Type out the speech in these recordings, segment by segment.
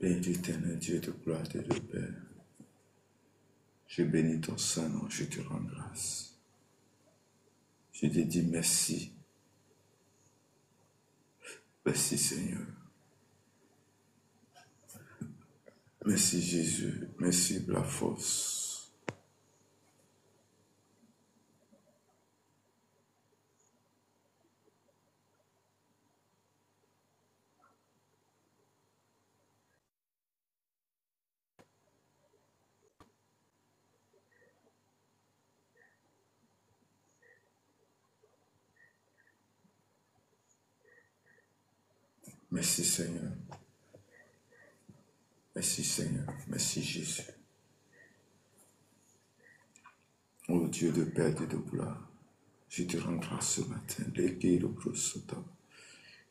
Père éternel, Dieu de gloire et de paix, je bénis ton Saint-Nom, je te rends grâce. Je te dis merci. Merci Seigneur. Merci Jésus. Merci pour la force. Merci Seigneur. Merci Seigneur. Merci Jésus. Ô Dieu de paix et de gloire, je te rends grâce ce matin.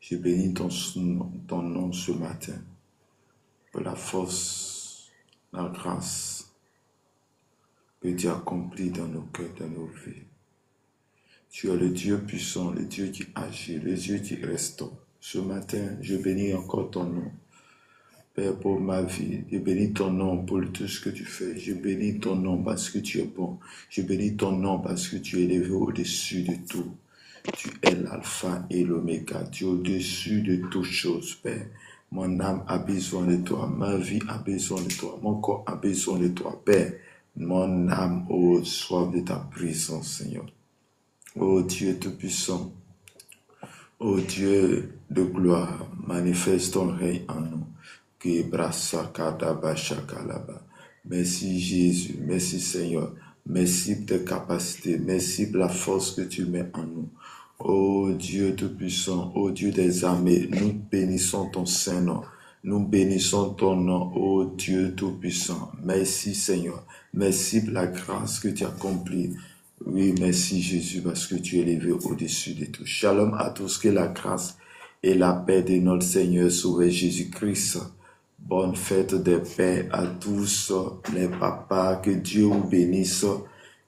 Je bénis ton nom ce matin pour la force, la grâce que tu as accomplie dans nos cœurs, dans nos vies. Tu es le Dieu puissant, le Dieu qui agit, le Dieu qui restaure. Ce matin, je bénis encore ton nom. Père, pour ma vie, je bénis ton nom pour tout ce que tu fais. Je bénis ton nom parce que tu es bon. Je bénis ton nom parce que tu es élevé au-dessus de tout. Tu es l'alpha et l'oméga. Tu es au-dessus de toutes choses, Père. Mon âme a besoin de toi. Ma vie a besoin de toi. Mon corps a besoin de toi, Père. Mon âme a soif de ta présence, Seigneur. Ô Dieu Tout-Puissant, ô Dieu de gloire, manifeste ton règne en nous. Merci Jésus, merci Seigneur, merci pour tes capacités, merci pour la force que tu mets en nous. Ô Dieu Tout-Puissant, ô Dieu des armées, nous bénissons ton Saint-Nom. Nous bénissons ton nom, ô Dieu Tout-Puissant. Merci Seigneur, merci pour la grâce que tu as accomplie. Oui, merci Jésus, parce que tu es élevé au-dessus de tout. Shalom à tous, que la grâce et la paix de notre Seigneur Sauveur Jésus-Christ. Bonne fête des pères à tous les papas, que Dieu vous bénisse,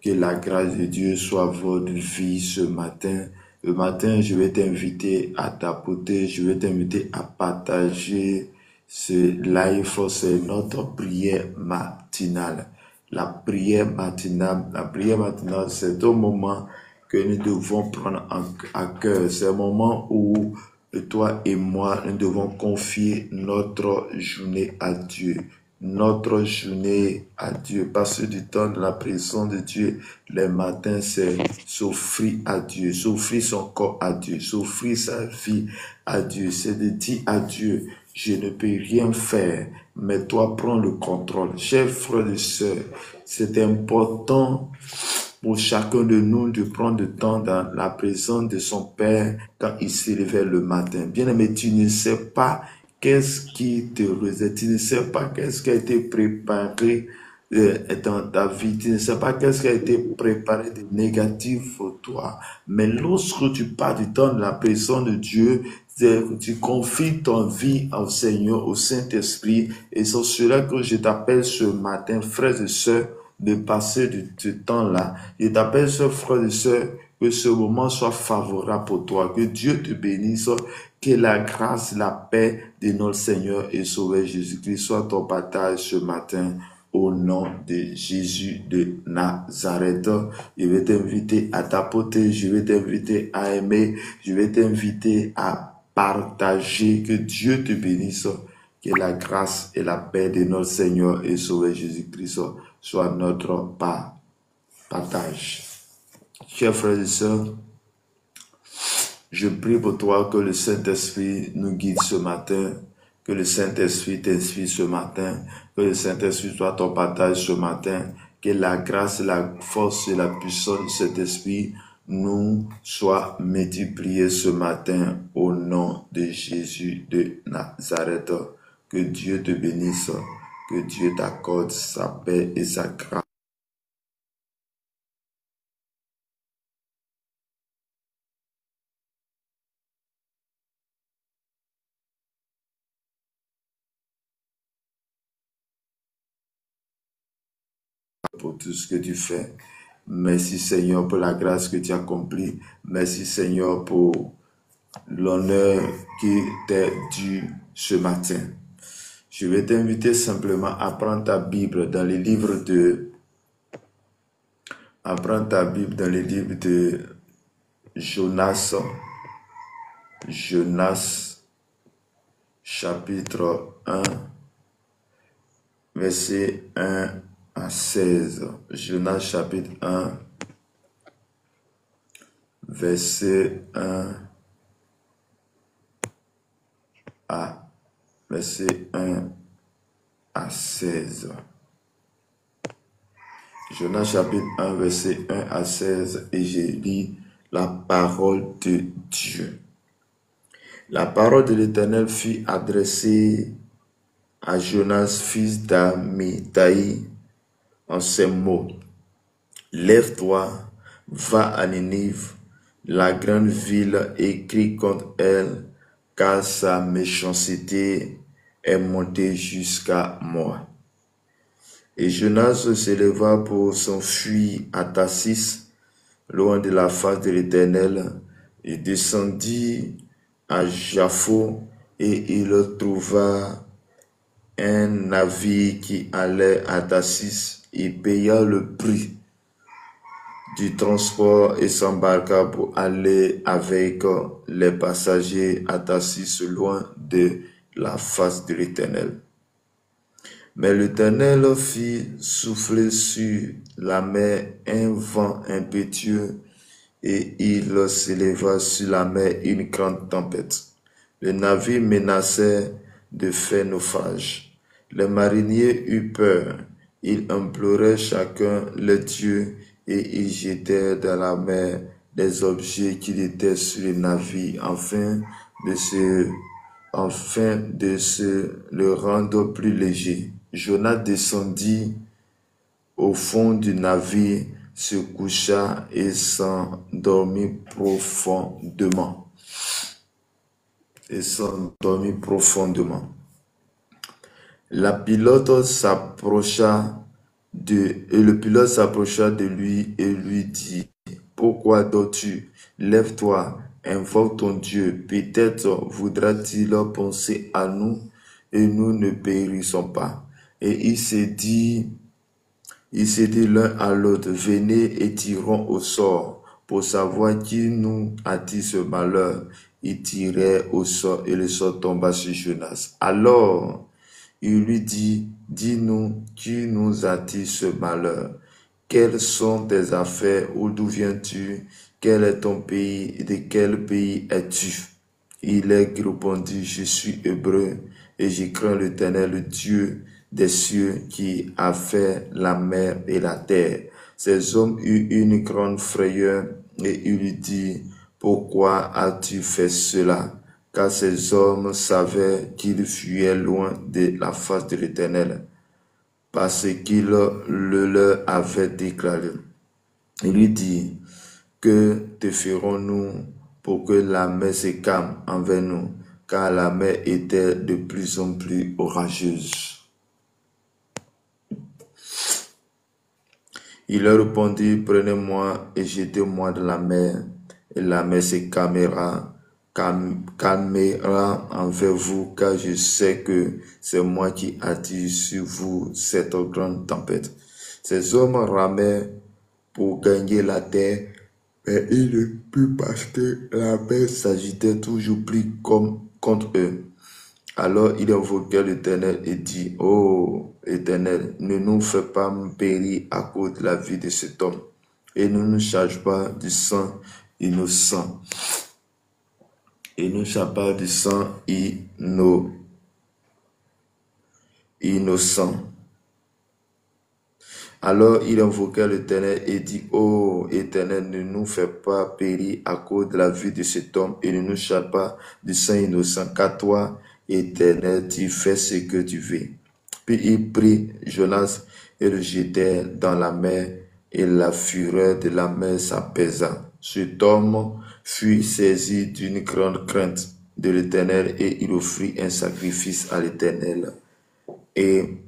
que la grâce de Dieu soit votre vie ce matin. Le matin, je vais t'inviter à tapoter, je vais t'inviter à partager ce live, c'est notre prière matinale. La prière matinale, c'est un moment que nous devons prendre à cœur. C'est un moment où toi et moi, nous devons confier notre journée à Dieu. Notre journée à Dieu. Passer du temps de la présence de Dieu, les matins, c'est s'offrir à Dieu, s'offrir son corps à Dieu, s'offrir sa vie à Dieu. C'est de dire à Dieu, je ne peux rien faire, mais toi prends le contrôle. Chers frères et sœurs, c'est important pour chacun de nous de prendre du temps dans la présence de son Père quand il se réveille le matin. Bien-aimé, tu ne sais pas qu'est-ce qui te réserve, tu ne sais pas qu'est-ce qui a été préparé dans ta vie, tu ne sais pas qu'est-ce qui a été préparé de négatif pour toi. Mais lorsque tu pars du temps de la présence de Dieu, tu confies ton vie au Seigneur, au Saint-Esprit, et c'est cela que je t'appelle ce matin, frères et sœurs, de passer du temps-là. Je t'appelle ce frères et sœurs, que ce moment soit favorable pour toi, que Dieu te bénisse, que la grâce, la paix de notre Seigneur et Sauveur Jésus-Christ soit ton partage ce matin. Au nom de Jésus de Nazareth, je vais t'inviter à tapoter, je vais t'inviter à aimer, je vais t'inviter à partager. Que Dieu te bénisse, que la grâce et la paix de notre Seigneur et Sauveur Jésus-Christ soit notre partage. Chers frères et sœurs, je prie pour toi que le Saint-Esprit nous guide ce matin, que le Saint-Esprit t'inspire ce matin, que le Saint-Esprit soit ton partage ce matin, que la grâce, la force et la puissance de cet esprit nous soient multipliées ce matin au nom de Jésus de Nazareth. Que Dieu te bénisse, que Dieu t'accorde sa paix et sa grâce. Pour tout ce que tu fais. Merci Seigneur pour la grâce que tu as accomplie. Merci Seigneur pour l'honneur qui t'est dû ce matin. Je vais t'inviter simplement à prendre ta Bible dans les livres de... À prendre ta Bible dans les livres de Jonas. Jonas, chapitre 1, verset 1 à 16. Jonas, chapitre 1, verset 1 à verset 1 à 16. Jonas chapitre 1, verset 1 à 16, et j'ai lu la parole de Dieu. La parole de l'Éternel fut adressée à Jonas, fils d'Amittai, en ces mots. Lève-toi, va à Ninive, la grande ville, et crie contre elle, car sa méchanceté est montée jusqu'à moi. Et Jonas s'éleva pour s'enfuir à Tarsis, loin de la face de l'Éternel. Il descendit à Jaffo, et il trouva un navire qui allait à Tarsis. Il paya le prix du transport et s'embarqua pour aller avec les passagers à Tarsis, loin de la face de l'Éternel. Mais l'Éternel fit souffler sur la mer un vent impétueux, et il s'éleva sur la mer une grande tempête. Le navire menaçait de faire naufrage. Les mariniers eurent peur. Ils imploraient chacun le Dieu, et ils jetèrent dans la mer des objets qui étaient sur le navire, afin de se le rendre plus léger. Jonas descendit au fond du navire, se coucha et s'endormit profondément. Le pilote s'approcha de lui et lui dit: pourquoi dors-tu? Lève-toi, invoque ton Dieu. Peut-être voudra-t-il penser à nous et nous ne périssons pas. Et il s'est dit l'un à l'autre: venez et tirons au sort pour savoir qui nous a-t-il ce malheur. Ils tirèrent au sort et le sort tomba sur Jonas. Alors il lui dit: dis-nous, qui nous a-t-il ce malheur? Quelles sont tes affaires? Où d'où viens-tu? Quel est ton pays? Et de quel pays es-tu? Il répondit: je suis hébreu et je crains l'Éternel, le Dieu des cieux, qui a fait la mer et la terre. Ces hommes eurent une grande frayeur, et il lui dit: pourquoi as-tu fait cela? Car ces hommes savaient qu'ils fuyaient loin de la face de l'Éternel, parce qu'il le leur avait déclaré. Il lui dit: que te ferons-nous pour que la mer se calme envers nous? Car la mer était de plus en plus orageuse. Il leur répondit: prenez-moi et jetez-moi dans la mer, et la mer se calmera envers vous, car je sais que c'est moi qui attire sur vous cette grande tempête. Ces hommes ramaient pour gagner la terre, mais ils ne purent parce que la mer s'agitait toujours plus contre eux. Alors il invoqua l'Éternel et dit: ô Éternel, ne nous fais pas périr à cause de la vie de cet homme, et ne nous charge pas du sang innocent. Et ne charge pas du sang innocent. Alors il invoqua l'Éternel et dit: ô Éternel, ne nous fais pas périr à cause de la vie de cet homme, et ne nous charge pas du sang innocent, car toi, Éternel, tu fais ce que tu veux. Puis il prit Jonas et le jetait dans la mer, et la fureur de la mer s'apaisa. Cet homme fut saisi d'une grande crainte de l'Éternel, et il offrit un sacrifice à l'Éternel et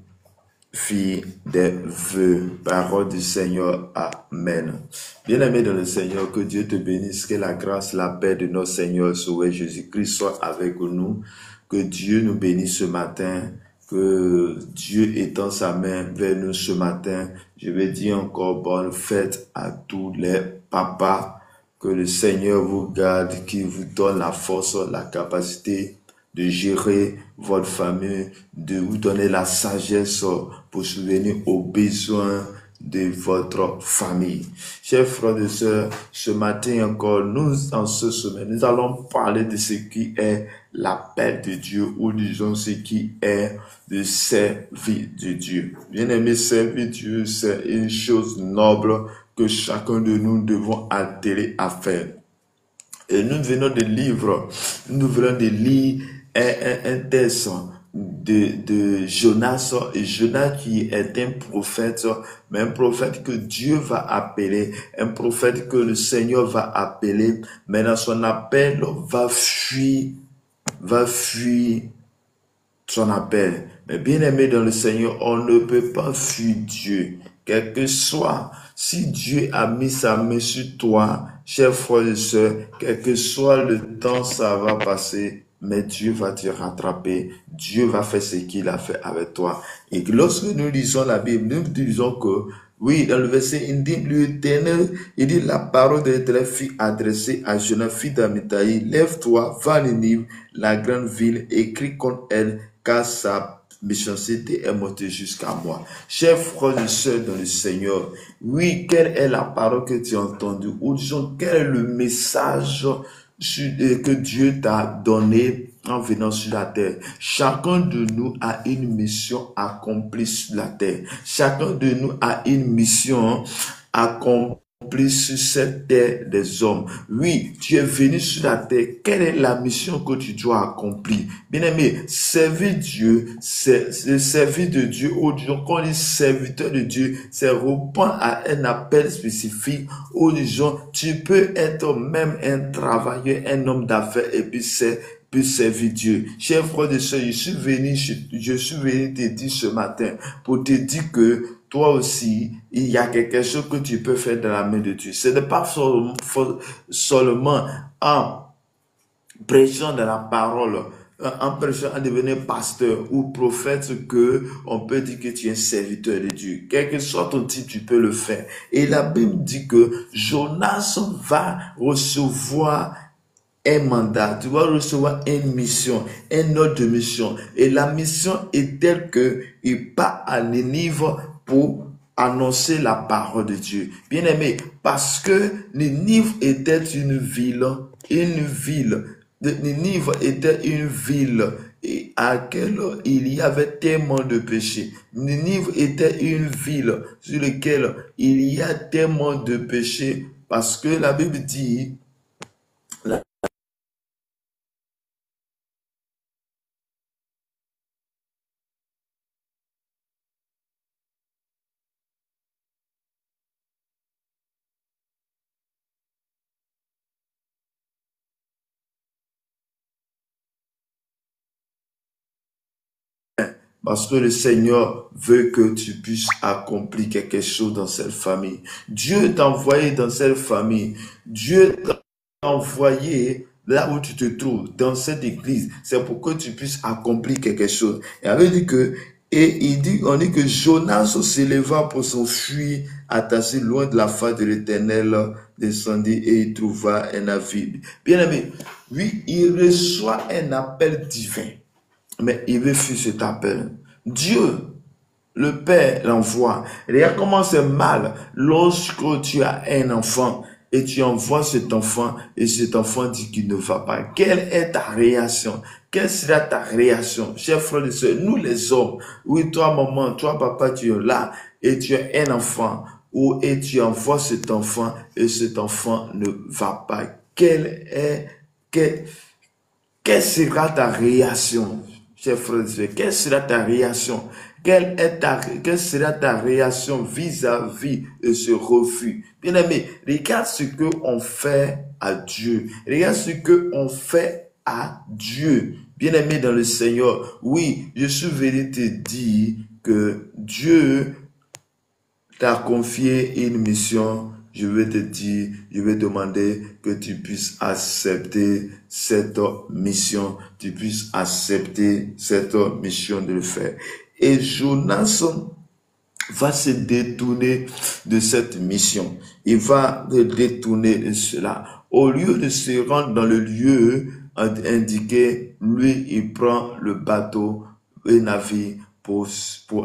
fit des vœux. Parole du Seigneur. Amen. Bien-aimé dans le Seigneur, que Dieu te bénisse, que la grâce, la paix de notre Seigneur Sauveur Jésus-Christ soit avec nous. Que Dieu nous bénisse ce matin que Dieu étend sa main vers nous ce matin. Je vais dire encore bonne fête à tous les papas. Que le Seigneur vous garde, qu'il vous donne la force, la capacité de gérer votre famille, de vous donner la sagesse pour subvenir aux besoins de votre famille. Chers frères et sœurs, ce matin encore, en ce semaine, nous allons parler de ce qui est l'appel de Dieu, ou disons ce qui est de servir de Dieu. Bien aimé, servir Dieu, c'est une chose noble que chacun de nous devons atteler à faire. Et nous venons de lire un texte de Jonas, et Jonas qui est un prophète, mais un prophète que Dieu va appeler, un prophète que le Seigneur va appeler, mais dans son appel va fuir son appel. Mais bien aimé dans le Seigneur, on ne peut pas fuir Dieu. Quel que soit, si Dieu a mis sa main sur toi, chers frères et sœurs, quel que soit le temps, ça va passer, mais Dieu va te rattraper. Dieu va faire ce qu'il a fait avec toi. Et lorsque nous lisons la Bible, nous disons que, oui, dans le verset, il dit, l'Éternel, il dit, la parole de l'Éternel fut adressée à Jonas, fils d'Amittai, lève-toi, va à Ninive, la grande ville, écris contre elle, car sa méchanceté est montée jusqu'à moi. Chers frères et sœurs dans le Seigneur, oui, quelle est la parole que tu as entendue, ou disons, quel est le message que Dieu t'a donné en venant sur la terre? Chacun de nous a une mission accomplie sur la terre. Chacun de nous a une mission accomplie sur cette terre des hommes. Oui, tu es venu sur la terre. Quelle est la mission que tu dois accomplir? Bien aimé, servir Dieu, c'est le service de Dieu. Ou disons, quand on dit serviteur de Dieu, c'est répondre à un appel spécifique. Ou disons, tu peux être même un travailleur, un homme d'affaires, et puis servir Dieu. Chers frères et sœurs, je suis venu te dire ce matin pour te dire que toi aussi, il y a quelque chose que tu peux faire dans la main de Dieu. Ce n'est pas seulement en prêchant de la parole, en prêchant à devenir pasteur ou prophète que on peut dire que tu es un serviteur de Dieu. Quel que soit ton type, tu peux le faire. Et la Bible dit que Jonas va recevoir un mandat, tu vas recevoir une mission, un ordre de mission. Et la mission est telle que il part à Ninive pour annoncer la parole de Dieu. Bien aimé, parce que Ninive était une ville. Ninive était une ville à laquelle il y avait tellement de péchés. Ninive était une ville sur laquelle il y a tellement de péchés parce que la Bible dit, parce que le Seigneur veut que tu puisses accomplir quelque chose dans cette famille. Dieu t'a envoyé dans cette famille. Dieu t'a envoyé là où tu te trouves, dans cette église. C'est pour que tu puisses accomplir quelque chose. Et on dit que, on dit que Jonas s'éleva pour s'enfuir, attaché loin de la face de l'Éternel, descendit et il trouva un navire. Bien aimé, oui, il reçoit un appel divin. Mais il veut fuir cet appel. Dieu, le Père, l'envoie. Regarde comment c'est mal lorsque tu as un enfant et tu envoies cet enfant et cet enfant dit qu'il ne va pas. Quelle est ta réaction? Quelle sera ta réaction? Chers frères et sœurs, nous les hommes, oui, toi maman, toi papa, tu es là et tu as un enfant et tu envoies cet enfant et cet enfant ne va pas. Quelle sera ta réaction? Chers frères et sœurs, quelle sera ta réaction? Quelle sera ta réaction vis-à-vis de ce refus? Bien aimé, regarde ce que on fait à Dieu. Regarde ce que on fait à Dieu. Bien aimé dans le Seigneur, oui, je suis venu te dire que Dieu t'a confié une mission je vais te dire, je vais demander que tu puisses accepter cette mission, tu puisses accepter cette mission de le faire. Et Jonas va se détourner de cette mission. Il va se détourner de cela. Au lieu de se rendre dans le lieu indiqué, lui, il prend le bateau, le navire, pour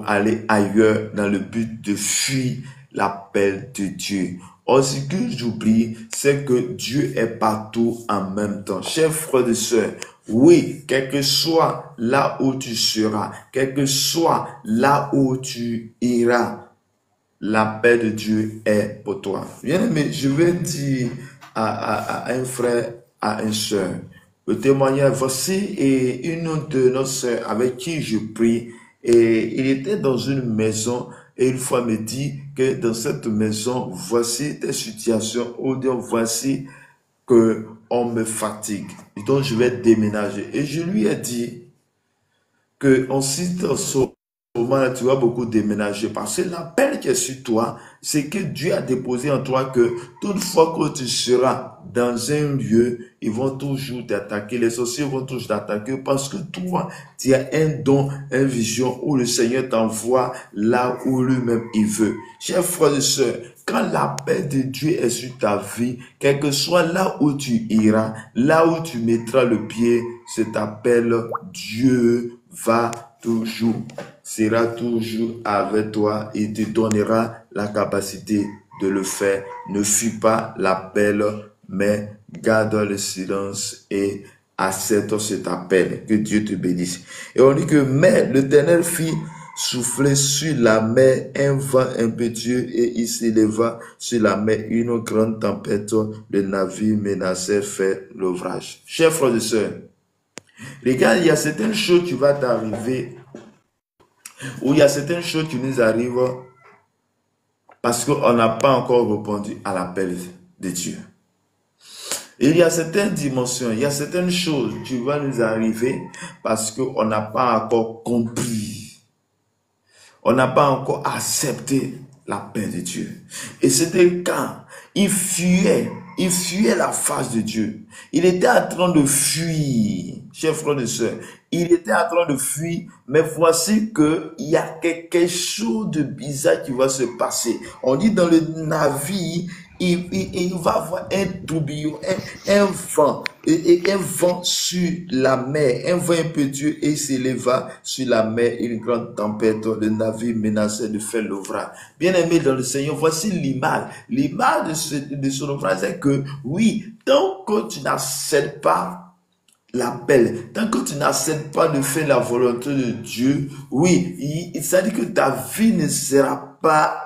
aller ailleurs dans le but de fuir l'appel de Dieu. Or, ce que j'oublie, c'est que Dieu est partout en même temps. Chers frères et sœurs, oui, quel que soit là où tu seras, quel que soit là où tu iras, l'appel de Dieu est pour toi. Bien aimé, je vais dire à un frère, à une sœur, le témoignage, voici une de nos sœurs avec qui je prie, et il était dans une maison, et une fois me dit que dans cette maison, voici des situations où voici que on me fatigue. Et donc je vais déménager. Et je lui ai dit que en ce moment-là, tu vas beaucoup déménager parce que l'appel qui est sur toi, c'est que Dieu a déposé en toi que toute fois que tu seras dans un lieu, ils vont toujours t'attaquer, les sorciers vont toujours t'attaquer parce que toi, tu as un don, une vision où le Seigneur t'envoie là où lui-même il veut. Chers frères et sœurs, quand l'appel de Dieu est sur ta vie, quel que soit là où tu iras, là où tu mettras le pied, cet appel, Dieu sera toujours avec toi et te donnera la capacité de le faire. Ne fuis pas l'appel, mais garde le silence et accepte cet appel. Que Dieu te bénisse. Et on dit que, mais l'Éternel fit souffler sur la mer un vent impétueux et il s'éleva sur la mer une grande tempête. Le navire menaçait faire l'ouvrage. Chers frères et sœurs, regarde, il y a certaines choses qui vont t'arriver, ou il y a certaines choses qui nous arrivent parce qu'on n'a pas encore répondu à l'appel de Dieu. Et il y a certaines dimensions, il y a certaines choses qui vont nous arriver parce qu'on n'a pas encore compris. On n'a pas encore accepté l'appel de Dieu. Et c'était le cas. Il fuyait la face de Dieu. Il était en train de fuir, chers frères et sœurs. Il était en train de fuir, mais voici qu'il y a quelque chose de bizarre qui va se passer. On dit dans le navire, il va avoir un tourbillon, un vent, et un vent sur la mer, un vent impétueux, et il s'éleva sur la mer, une grande tempête, le navire menaçait de faire l'ouvrage. Bien aimé dans le Seigneur, voici l'image. L'image de son ouvrage, c'est que, oui, tant que tu n'acceptes pas l'appel, tant que tu n'acceptes pas de faire la volonté de Dieu, oui, ça dit que ta vie ne sera pas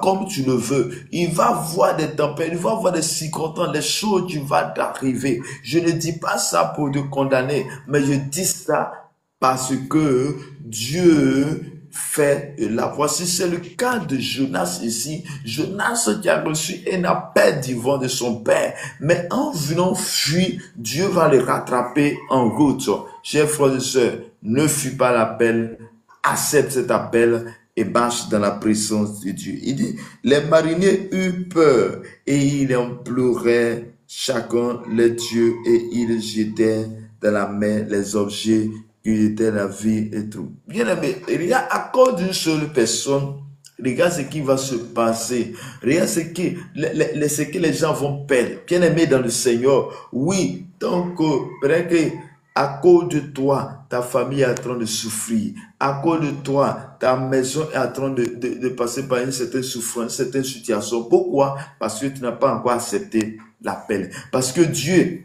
comme tu le veux. Il va voir des tempêtes, il va voir des circonstances, des choses qui vont t'arriver. Je ne dis pas ça pour te condamner, mais je dis ça parce que Dieu fait la voici. C'est le cas de Jonas ici. Jonas qui a reçu un appel divin de son père, mais en venant fuir, Dieu va le rattraper en route. Chers frères et sœurs, ne fuis pas l'appel, accepte cet appel et marche dans la présence de Dieu. Il dit, les mariniers eurent peur et ils imploraient chacun les dieux et ils jetaient dans la mer les objets qui étaient la vie et tout. Bien aimé, regarde, à cause d'une seule personne, regarde ce qui va se passer. Regarde ce que les gens vont perdre. Bien aimé dans le Seigneur, oui, donc, peut-être que à cause de toi, ta famille est en train de souffrir. À cause de toi, ta maison est en train de passer par une certaine souffrance, une certaine situation. Pourquoi? Parce que tu n'as pas encore accepté l'appel. Parce que Dieu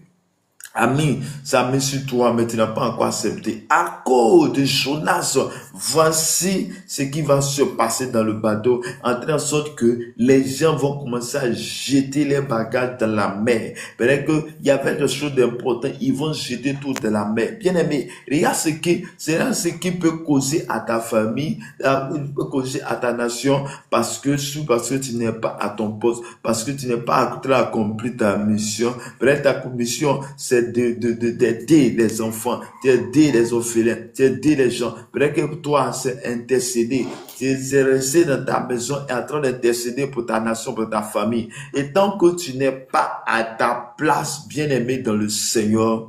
a mis sa main sur toi, mais tu n'as pas encore accepté. À cause de Jonas, voici ce qui va se passer dans le bateau, en train de sorte que les gens vont commencer à jeter les bagages dans la mer. Peut-être qu'il y avait quelque chose d'important, ils vont jeter tout dans la mer. Bien aimé, regarde ce qui peut causer à ta famille, peut causer à ta nation, parce que tu n'es pas à ton poste, parce que tu n'es pas accompli ta mission. Peut-être ta mission, c'est c'est d'aider les enfants, d'aider les orphelins, d'aider les gens. Peut-être que toi, c'est intercéder. C'est rester dans ta maison et en train d'intercéder pour ta nation, pour ta famille. Et tant que tu n'es pas à ta place, bien-aimé dans le Seigneur,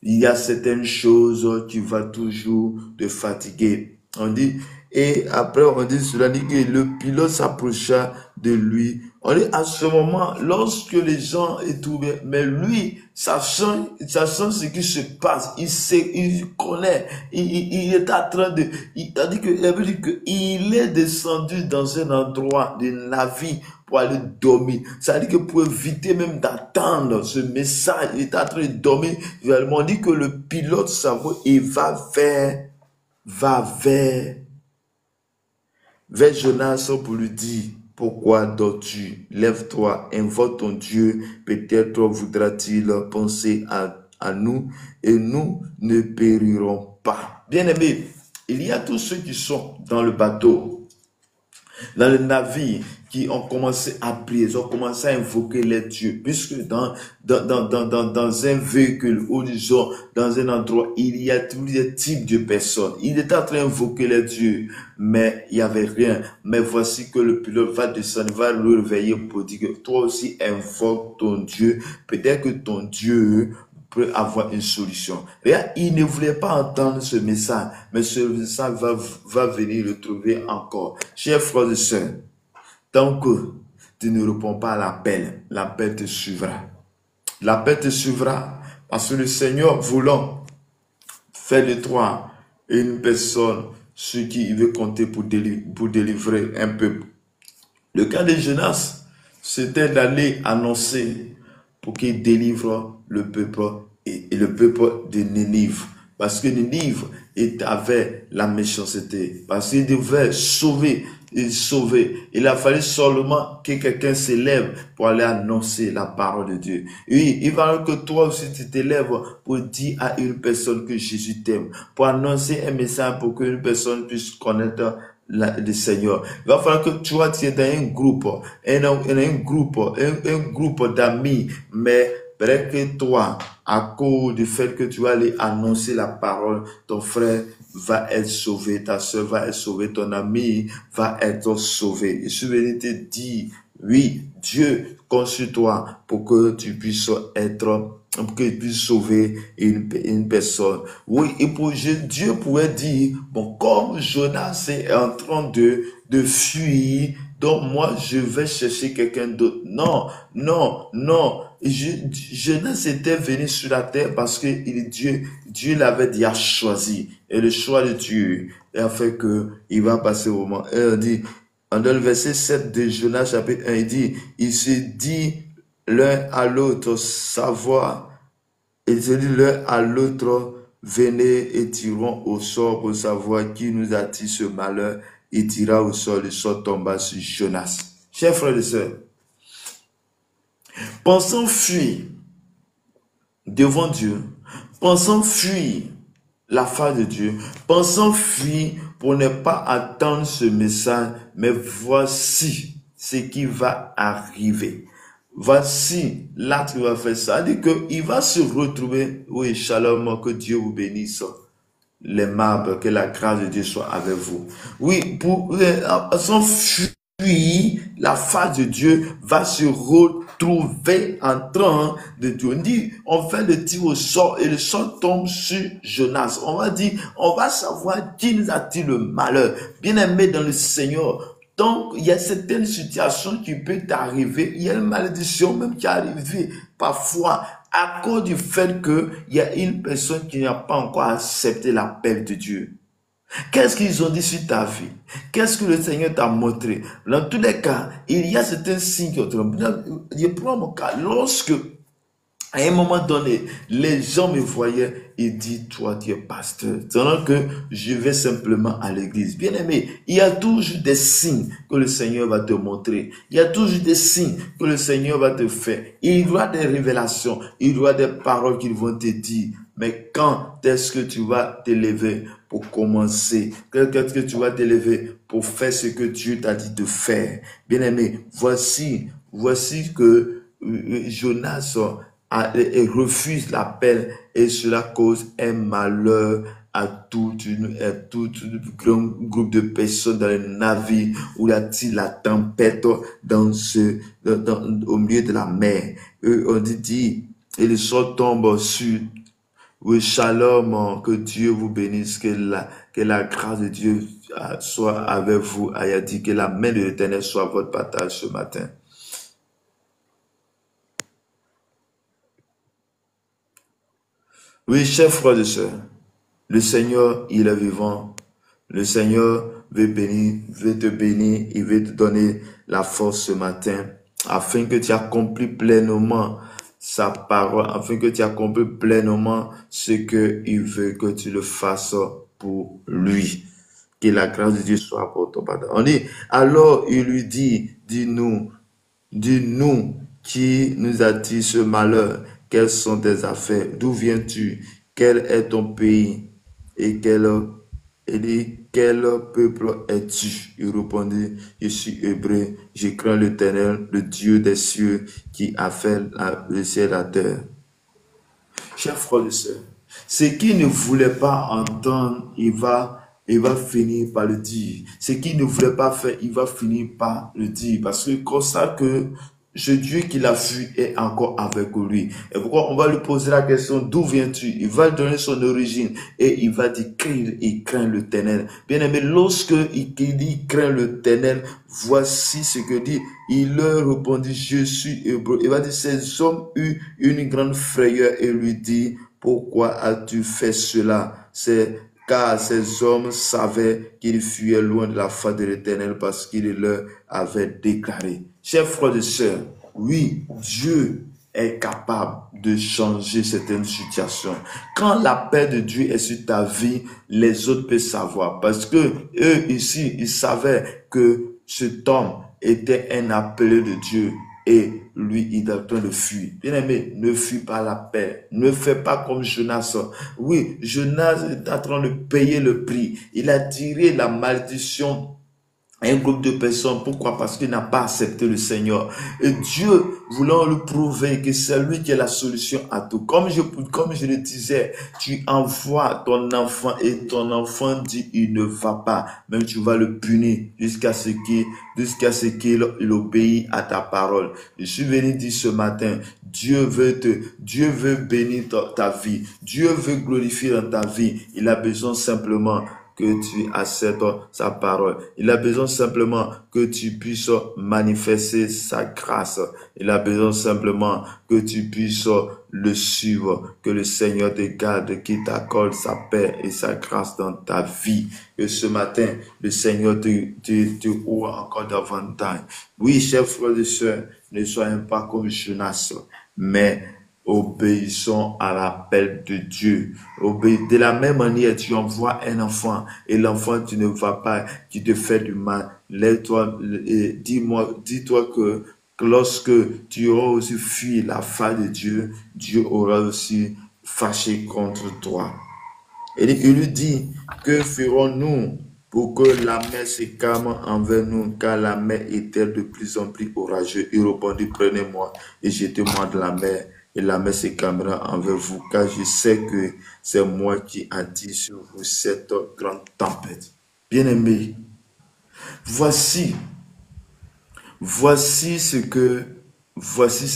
il y a certaines choses qui vont toujours te fatiguer. On dit, et après on dit cela, dit que le pilote s'approcha de lui. On dit à ce moment, lorsque les gens est tout bien, mais lui, sachant ce qui se passe, il sait, il connaît, il est en train de, il a dit que, il avait dit que il est descendu dans un endroit de la vie pour aller dormir. Ça veut dire que pour éviter même d'attendre ce message, il est en train de dormir. On dit que le pilote s'envoie et va vers Jonas pour lui dire, pourquoi dors-tu? Lève-toi, invoque ton Dieu, peut-être voudra-t-il penser à nous et nous ne périrons pas. Bien-aimés, il y a tous ceux qui sont dans le bateau, dans le navire, qui ont commencé à prier, ils ont commencé à invoquer les dieux, puisque dans un véhicule, ou disons, dans un endroit, il y a tous les types de personnes. Il était en train d'invoquer les dieux, mais il n'y avait rien. Mais voici que le pilote va descendre, va le réveiller pour dire que toi aussi invoque ton Dieu. Peut-être que ton Dieu peut avoir une solution. Regarde, il ne voulait pas entendre ce message, mais ce message va venir le trouver encore. Chers frères et sœurs, tant que tu ne réponds pas à l'appel te suivra. L'appel te suivra parce que le Seigneur voulant faire de toi une personne sur qui il veut compter pour délivrer un peuple. Le cas de Jonas, c'était d'aller annoncer pour qu'il délivre le peuple et le peuple de Ninive. Parce que Ninive avait la méchanceté. Parce qu'il devait sauver. Il a fallu seulement que quelqu'un s'élève pour aller annoncer la parole de Dieu. Oui, il va falloir que toi aussi tu t'élèves pour dire à une personne que Jésus t'aime. Pour annoncer un message pour qu'une personne puisse connaître le Seigneur. Il va falloir que toi tu es dans un groupe d'amis, mais peut-être que toi, à cause du fait que tu vas aller annoncer la parole, ton frère va être sauvé, ta soeur va être sauvée, ton ami va être sauvé. Et je vais te dire, oui, Dieu compte sur toi pour que tu puisses sauver une personne. Oui, et Dieu pourrait dire, bon, comme Jonas est en train de fuir, donc moi je vais chercher quelqu'un d'autre. Non. Jonas était venu sur la terre parce que Dieu l'avait déjà choisi. Et le choix de Dieu a fait que il va passer au moment. Et on dit, dans le verset 7 de Jonas chapitre 1, il dit, il se dit l'un à l'autre savoir, il se dit l'un à l'autre, venez et tirons au sort pour savoir qui nous attire ce malheur. Il tira au sort, le sort tomba sur Jonas. Chers frères et sœurs, pensons fuir devant Dieu, pensons fuir la face de Dieu, pensons fuir pour ne pas attendre ce message, mais voici ce qui va arriver. Voici l'acte qui va faire ça. Il dit qu'il va se retrouver. Oui, shalom, que Dieu vous bénisse. Les marbres, que la grâce de Dieu soit avec vous. Oui, sans fuir, la face de Dieu va se retrouver en train de Dieu. On dit, on fait le tir au sort et le sort tombe sur Jonas. On va dire, on va savoir qui nous attire le malheur. Bien aimé dans le Seigneur. Donc, il y a certaines situations qui peuvent t'arriver. Il y a une malédiction même qui est arrivée parfois à cause du fait qu'il y a une personne qui n'a pas encore accepté l'appel de Dieu. Qu'est-ce qu'ils ont dit sur ta vie? Qu'est-ce que le Seigneur t'a montré? Dans tous les cas, il y a certains signes qui ont été. Je prends mon cas. Lorsque, à un moment donné, les gens me voyaient et disent, toi, tu es pasteur. Tandis que je vais simplement à l'église. Bien aimé, il y a toujours des signes que le Seigneur va te montrer. Il y a toujours des signes que le Seigneur va te faire. Il y aura des révélations. Il y aura des paroles qu'ils vont te dire. Mais quand est-ce que tu vas t'élever pour commencer? Quand est-ce que tu vas t'élever pour faire ce que Dieu t'a dit de faire? Bien aimé, voici que Jonas et refuse l'appel et cela cause un malheur à tout grand groupe de personnes dans le navire où il y a la tempête au milieu de la mer. On dit, et le sol tombe sur. Oui, shalom, que Dieu vous bénisse, que la grâce de Dieu soit avec vous. Ayadi, que la main de l'Éternel soit votre partage ce matin. Oui, chers frères et sœurs, le Seigneur, il est vivant. Le Seigneur veut te bénir, il veut te donner la force ce matin, afin que tu accomplis pleinement sa parole, afin que tu accomplis pleinement ce qu'il veut que tu le fasses pour lui. Que la grâce de Dieu soit pour ton pardon. On dit, alors il lui dit, dis-nous qui nous a dit ce malheur, quelles sont tes affaires, d'où viens-tu, quel est ton pays et quel peuple es-tu? Il répondit, je suis hébreu, je crains l'Éternel, le Dieu des cieux qui a fait le ciel et la terre. Chers frères et sœurs, ce qu'il ne voulait pas entendre, il va finir par le dire. Ce qu'il ne voulait pas faire, il va finir par le dire. Parce que constate que ce Dieu qu'il a fui est encore avec lui. Et pourquoi on va lui poser la question, d'où viens-tu? Il va donner son origine et il va dire qu'il craint l'Éternel. Bien aimé, lorsque il dit craint l'Éternel, voici ce que dit. Il leur répondit, je suis hébreu. Il va dire, ces hommes eurent une grande frayeur et lui dit, pourquoi as-tu fait cela? Car ces hommes savaient qu'ils fuyaient loin de la face de l'Éternel parce qu'il leur avait déclaré. Chers frères et sœurs, oui, Dieu est capable de changer certaines situations. Quand la paix de Dieu est sur ta vie, les autres peuvent savoir. Parce que eux ici, ils savaient que cet homme était un appelé de Dieu. Et lui, il est en train de fuir. Bien aimé, ne fuis pas la paix. Ne fais pas comme Jonas. Oui, Jonas est en train de payer le prix. Il a tiré la malédiction à un groupe de personnes. Pourquoi? Parce qu'il n'a pas accepté le Seigneur. Et Dieu, voulant lui prouver que c'est lui qui est la solution à tout. Comme je le disais, tu envoies ton enfant et ton enfant dit il ne va pas. Même tu vas le punir jusqu'à ce qu'il obéit à ta parole. Je suis venu dire ce matin, Dieu veut bénir ta vie. Dieu veut glorifier dans ta vie. Il a besoin simplement que tu acceptes sa parole. Il a besoin simplement que tu puisses manifester sa grâce. Il a besoin simplement que tu puisses le suivre, que le Seigneur te garde, qu'il t'accorde sa paix et sa grâce dans ta vie. Que ce matin, le Seigneur te ouvre encore davantage. Oui, chers frères et sœurs, ne soyons pas comme Jonas, mais obéissons à l'appel de Dieu. De la même manière, tu envoies un enfant et l'enfant, tu ne vas pas, qui te fait du mal. Lève-toi et dis-toi que lorsque tu auras aussi fui la face de Dieu, Dieu aura aussi fâché contre toi. Et il lui dit, que ferons-nous pour que la mer se calme envers nous, car la mer est-elle de plus en plus orageuse? Il répondit, prenez-moi et jetez-moi de la mer, et la mer se calmera envers vous, car je sais que c'est moi qui attire sur vous cette grande tempête. Bien-aimés, voici ce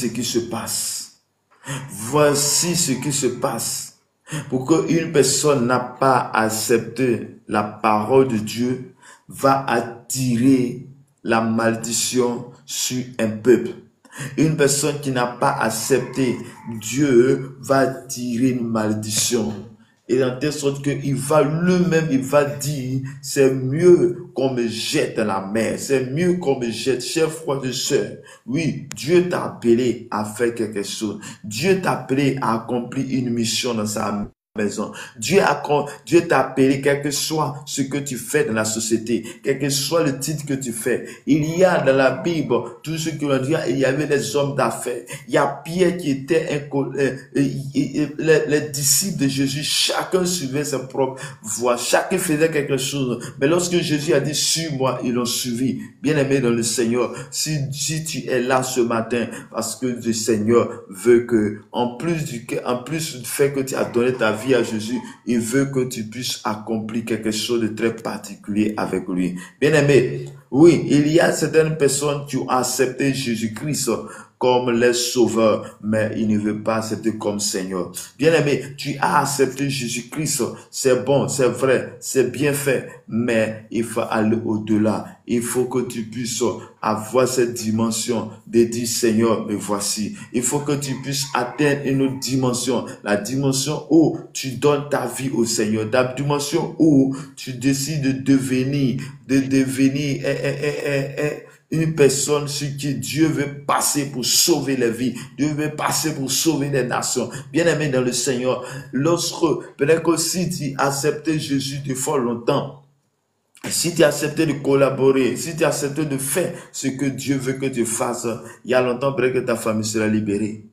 qui se passe. Voici ce qui se passe. Pour qu'une personne n'a pas accepté la parole de Dieu, va attirer la malédiction sur un peuple. Une personne qui n'a pas accepté Dieu va attirer une malédiction. Et dans telle sorte qu'il va lui-même, il va dire, c'est mieux qu'on me jette dans la mer, c'est mieux qu'on me jette, chers frères et sœurs. Oui, Dieu t'a appelé à faire quelque chose. Dieu t'a appelé à accomplir une mission dans sa maison. Dieu t'a appelé, quel que soit ce que tu fais dans la société, quel que soit le titre que tu fais. Il y a dans la Bible, tout ce que l'on dit, il y avait des hommes d'affaires. Il y a Pierre qui était les disciples de Jésus, chacun suivait sa propre voie, chacun faisait quelque chose. Mais lorsque Jésus a dit, suis-moi, ils l'ont suivi. Bien-aimé dans le Seigneur, si tu es là ce matin, parce que le Seigneur veut que, en plus du fait que tu as donné ta vie à Jésus, il veut que tu puisses accomplir quelque chose de très particulier avec lui. Bien-aimé, oui, il y a certaines personnes qui ont accepté Jésus-Christ comme les sauveurs, mais il ne veut pas accepter comme Seigneur. Bien-aimé, tu as accepté Jésus-Christ, c'est bon, c'est vrai, c'est bien fait, mais il faut aller au-delà. Il faut que tu puisses avoir cette dimension de dire, Seigneur, me voici. Il faut que tu puisses atteindre une autre dimension, la dimension où tu donnes ta vie au Seigneur, la dimension où tu décides de devenir une personne sur qui Dieu veut passer pour sauver les vies. Dieu veut passer pour sauver les nations. Bien-aimé dans le Seigneur, peut-être que si tu acceptais Jésus de fort longtemps, si tu as accepté de collaborer, si tu as accepté de faire ce que Dieu veut que tu fasses, il y a longtemps peut-être que ta famille sera libérée.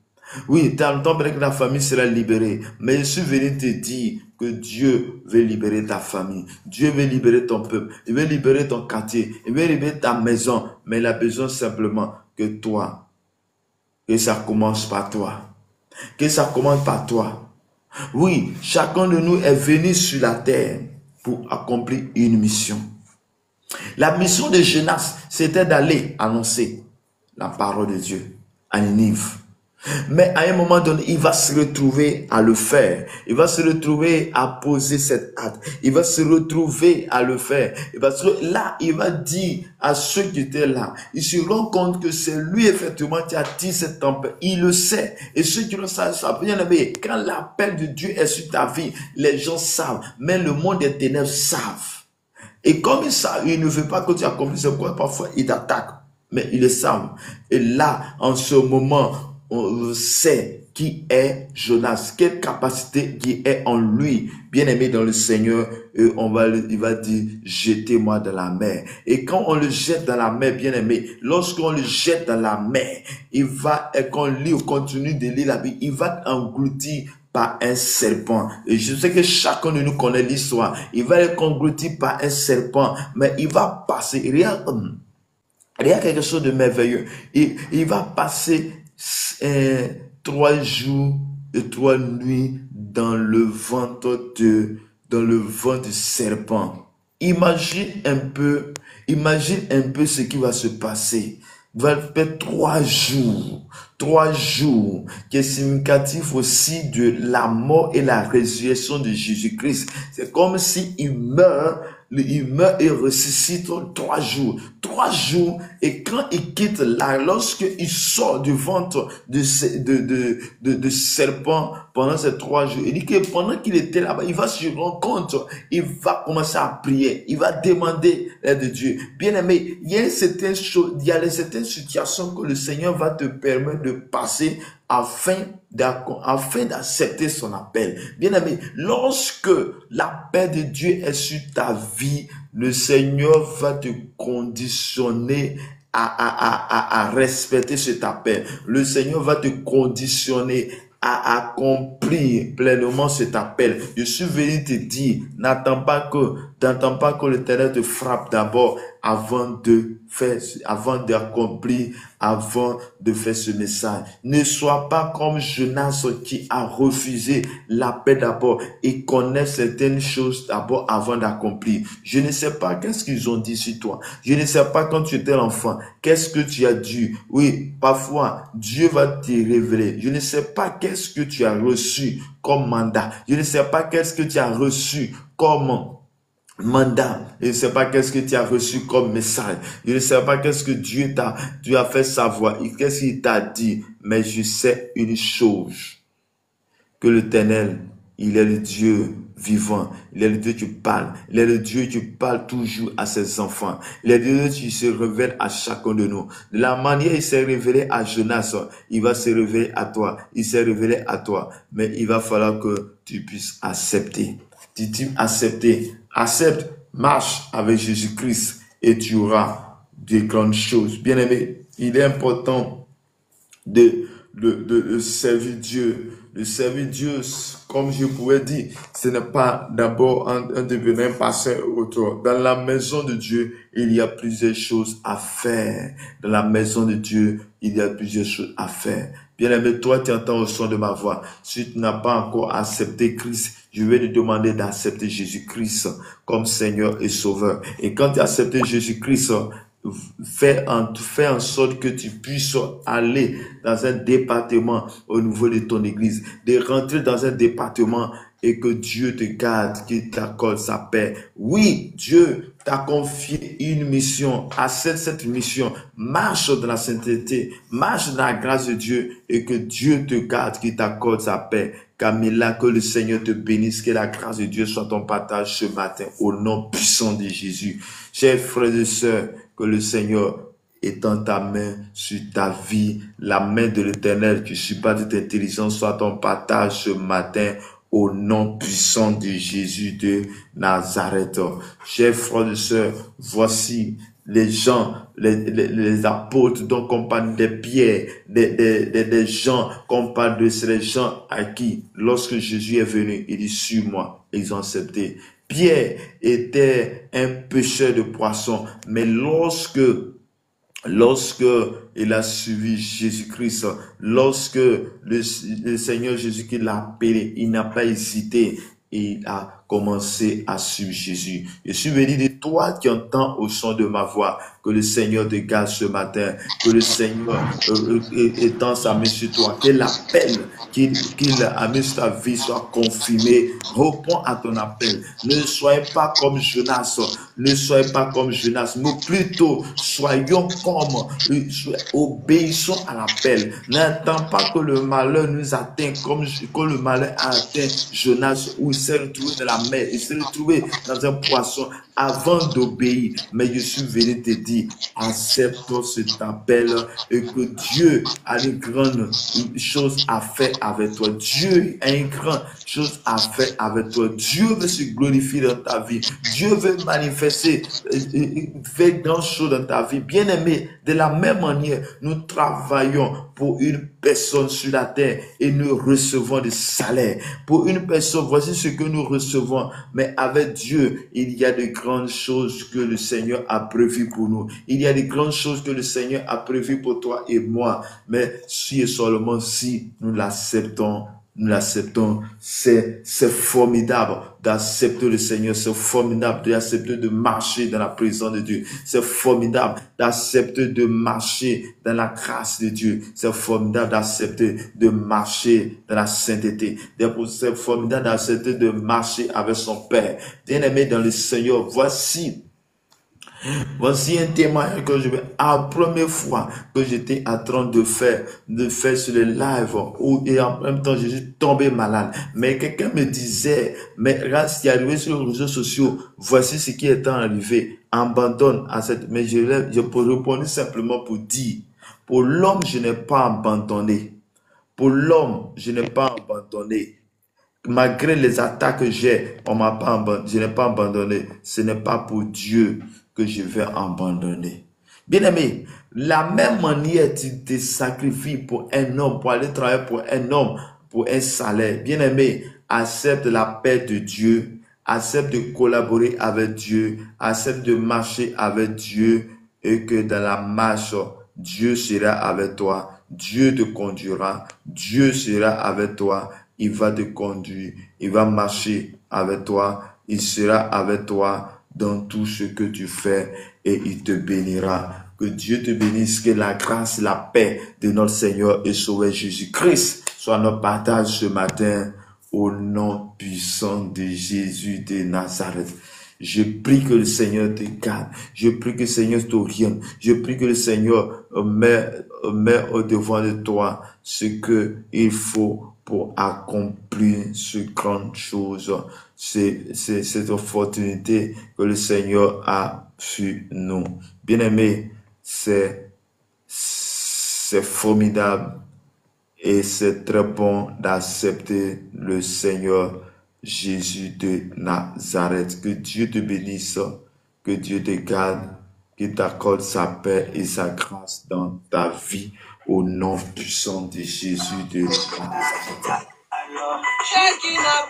Oui, il y a longtemps peut-être que ta famille sera libérée. Mais je suis venu te dire que Dieu veut libérer ta famille. Dieu veut libérer ton peuple. Il veut libérer ton quartier. Il veut libérer ta maison. Mais il a besoin simplement que toi, que ça commence par toi. Que ça commence par toi. Oui, chacun de nous est venu sur la terre pour accomplir une mission. La mission de Jonas, c'était d'aller annoncer la parole de Dieu à Ninive. Mais à un moment donné, il va se retrouver à le faire. Il va se retrouver à poser cette acte. Il va se retrouver à le faire. Là, il va dire à ceux qui étaient là, il se rend compte que c'est lui effectivement qui a dit cette tempête. Il le sait. Et ceux qui le savent, bien aimé, quand l'appel de Dieu est sur ta vie, les gens savent. Mais le monde des ténèbres savent. Et comme ils savent, ils ne veulent pas que tu accomplisses quoi. Parfois, ils t'attaquent. Mais ils le savent. Et là, en ce moment, on sait qui est Jonas, quelle capacité qui est en lui, bien aimé dans le Seigneur, et il va dire, jetez-moi dans la mer. Et quand on le jette dans la mer, bien aimé, lorsqu'on le jette dans la mer, et qu'on lit, on continue de lire la Bible, il va engloutir par un serpent. Et je sais que chacun de nous connaît l'histoire. Il va être englouti par un serpent, mais il va passer, il y a quelque chose de merveilleux. Il va passer 3 jours et 3 nuits dans le ventre du serpent. Imagine un peu ce qui va se passer. Il va faire 3 jours, qui est significatif aussi de la mort et la résurrection de Jésus-Christ. C'est comme si il meurt et ressuscite 3 jours. 3 jours, et quand il quitte là, lorsqu'il sort du ventre de serpent pendant ces 3 jours, il dit que pendant qu'il était là-bas, il va se rendre compte, il va commencer à prier, il va demander l'aide de Dieu. Bien aimé, il y a certaines situations que le Seigneur va te permettre de passer afin d'accepter son appel. Bien aimé, lorsque l'appel de Dieu est sur ta vie, le Seigneur va te conditionner à respecter cet appel. Le Seigneur va te conditionner à accomplir pleinement cet appel. Je suis venu te dire, n'attends pas que l'Éternel te frappe d'abord avant de faire ce message. Ne sois pas comme Jonas qui a refusé l'appel d'abord et connaît certaines choses d'abord avant d'accomplir. Je ne sais pas qu'est-ce qu'ils ont dit sur toi. Je ne sais pas quand tu étais l'enfant, qu'est-ce que tu as dû. Oui, parfois, Dieu va te révéler. Je ne sais pas qu'est-ce que tu as reçu comme mandat. Je ne sais pas qu'est-ce que tu as reçu comme mandat. Je ne sais pas qu'est-ce que tu as reçu comme message. Je ne sais pas qu'est-ce que Dieu a fait savoir. Qu'est-ce qu'il t'a dit. Mais je sais une chose. Que l'Éternel, Il est le Dieu vivant. Il est le Dieu qui parle. Il est le Dieu qui parle toujours à ses enfants. Il est le Dieu qui se révèle à chacun de nous. De la manière il s'est révélé à Jonas, il va se révéler à toi. Il s'est révélé à toi. Mais il va falloir que tu puisses accepter. Dit-il accepter? Accepte, marche avec Jésus-Christ et tu auras de grandes choses. Bien-aimé, il est important de servir Dieu. De servir Dieu, comme je pouvais dire, ce n'est pas d'abord un devenir pasteur ou autre. Dans la maison de Dieu, il y a plusieurs choses à faire. Dans la maison de Dieu, il y a plusieurs choses à faire. Bien-aimé, toi, tu entends au son de ma voix. Si tu n'as pas encore accepté Christ, je vais te demander d'accepter Jésus-Christ comme Seigneur et Sauveur. Et quand tu as accepté Jésus-Christ, fais en sorte que tu puisses aller dans un département au niveau de ton église, de rentrer dans un département et que Dieu te garde, qu'il t'accorde sa paix. Oui, Dieu t'a confié une mission. Accepte cette mission. Marche dans la sainteté, marche dans la grâce de Dieu et que Dieu te garde, qu'il t'accorde sa paix. Camilla, que le Seigneur te bénisse, que la grâce de Dieu soit ton partage ce matin au nom puissant de Jésus. Chers frères et sœurs, que le Seigneur étend ta main sur ta vie, la main de l'Éternel qui supporte toute intelligence soit ton partage ce matin au nom puissant de Jésus de Nazareth. Chers frères et sœurs, voici les gens, les apôtres dont on parle des pierres, des gens qu'on parle de, c'est les gens à qui, lorsque Jésus est venu, il dit, suis-moi, ils ont accepté. Pierre était un pêcheur de poissons, mais lorsque il a suivi Jésus-Christ, lorsque le Seigneur Jésus-Christ l'a appelé, il n'a pas hésité et il a commencé à suivre Jésus. Je suis venu de toi qui entends au son de ma voix, que le Seigneur te garde ce matin, que le Seigneur étend sa main sur toi, que l'appel qu'il a mis sur ta vie soit confirmé. Réponds à ton appel. Ne soyez pas comme Jonas, ne soyez pas comme Jonas, mais plutôt soyons comme, obéissons à l'appel. N'attends pas que le malheur nous atteigne comme que le malheur a atteint Jonas, où il s'est retrouvé dans la mer, il s'est retrouvé dans un poisson avant d'obéir. Mais je suis venu te dire, accepte cet appel et que Dieu a une grande chose à faire avec toi. Dieu a une grande chose à faire avec toi. Dieu veut se glorifier dans ta vie. Dieu veut manifester, faire de grandes choses dans ta vie. Bien-aimé, de la même manière, nous travaillons pour une personne sur la terre et nous recevons des salaires. Pour une personne, voici ce que nous recevons. Mais avec Dieu, il y a de grandes choses que le Seigneur a prévues pour nous. Il y a de grandes choses que le Seigneur a prévues pour toi et moi. Mais si et seulement si nous l'acceptons, c'est formidable d'accepter le Seigneur, c'est formidable d'accepter de marcher dans la présence de Dieu, c'est formidable d'accepter de marcher dans la grâce de Dieu, c'est formidable d'accepter de marcher dans la sainteté, c'est formidable d'accepter de marcher avec son Père. Bien-aimé dans le Seigneur, voici un témoignage que je vais, à la première fois que j'étais en train de faire sur le live, et en même temps, je suis tombé malade. Mais quelqu'un me disait, mais regarde ce qui est arrivé sur les réseaux sociaux, voici ce qui est arrivé, abandonne à cette, mais je répondais simplement pour dire, pour l'homme, je n'ai pas abandonné. Pour l'homme, je n'ai pas abandonné. Malgré les attaques que j'ai, je n'ai pas abandonné. Ce n'est pas pour Dieu que je vais abandonner. Bien-aimé, la même manière tu te sacrifies pour un homme, pour aller travailler pour un homme, pour un salaire. Bien-aimé, accepte la paix de Dieu, accepte de collaborer avec Dieu, accepte de marcher avec Dieu et que dans la marche, Dieu sera avec toi, Dieu te conduira, Dieu sera avec toi, il va te conduire, il va marcher avec toi, il sera avec toi dans tout ce que tu fais et il te bénira. Que Dieu te bénisse, que la grâce, la paix de notre Seigneur et Sauveur Jésus-Christ soit notre partage ce matin au nom puissant de Jésus de Nazareth. Je prie que le Seigneur te garde. Je prie que le Seigneur t'oriente. Je prie que le Seigneur met au devant de toi ce qu'il faut pour accomplir ce grande chose. C'est cette opportunité que le Seigneur a sur nous. Bien-aimés, c'est formidable et c'est très bon d'accepter le Seigneur Jésus de Nazareth. Que Dieu te bénisse, que Dieu te garde, qu'il t'accorde sa paix et sa grâce dans ta vie au nom puissant de Jésus de Nazareth.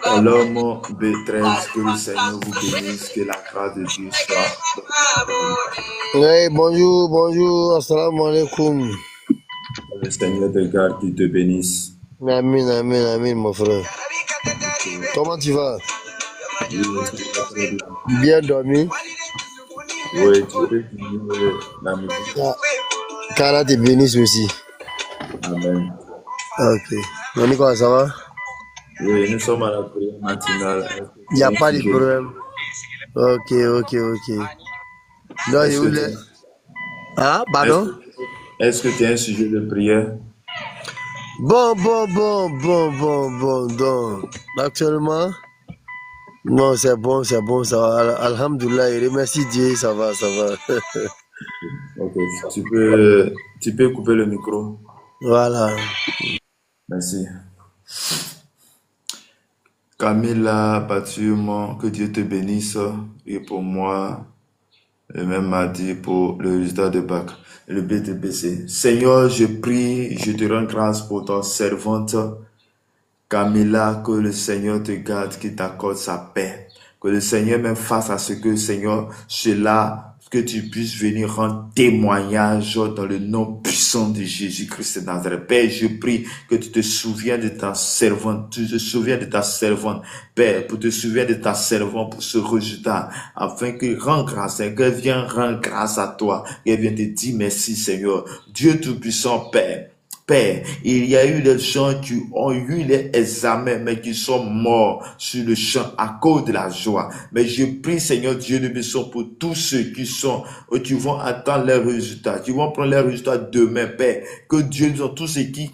Alors mon B13, que le Seigneur vous bénisse, que la grâce de Dieu soit. Oui, bonjour, assalamu alaikum. Le Seigneur te garde, qu'il te bénisse. Amen, mon frère. Comment tu vas? Oui, bien dormi? Oui, tu peux finir la musique. Qu'Allah te bénisse aussi. Amen. Ok. Monique, ça va? Oui, nous sommes à la prière matinale. Il n'y a pas de problème. Ok. Non, je voulais... Ah, pardon? Est-ce que tu as un sujet de prière? Bon. Donc, actuellement, non, c'est bon, ça va. Alhamdoulilah, et remercie Dieu, ça va. Ok, tu peux couper le micro. Voilà. Merci. Camilla, Batument, que Dieu te bénisse. Et pour moi, le même mardi pour le résultat de bac, le BTPC. Seigneur, je prie, je te rends grâce pour ton servante Camilla, que le Seigneur te garde, qu'il t'accorde sa paix. Que le Seigneur même fasse à ce que, Seigneur, cela, que tu puisses venir rendre témoignage dans le nom puissant de Jésus-Christ de Nazareth. Père, je prie que tu te souviens de ta servante, Père, pour te souvenir de ta servante pour ce résultat, afin qu'elle rende grâce, qu'elle vienne rendre grâce à toi, qu'elle vienne te dire merci, Seigneur. Dieu Tout-Puissant, Père, il y a eu des gens qui ont eu les examens, mais qui sont morts sur le champ à cause de la joie. Mais je prie, Seigneur Dieu de bénédiction, pour tous ceux qui vont attendre les résultats, qui vont prendre les résultats demain, Père. Que Dieu, tous ceux qui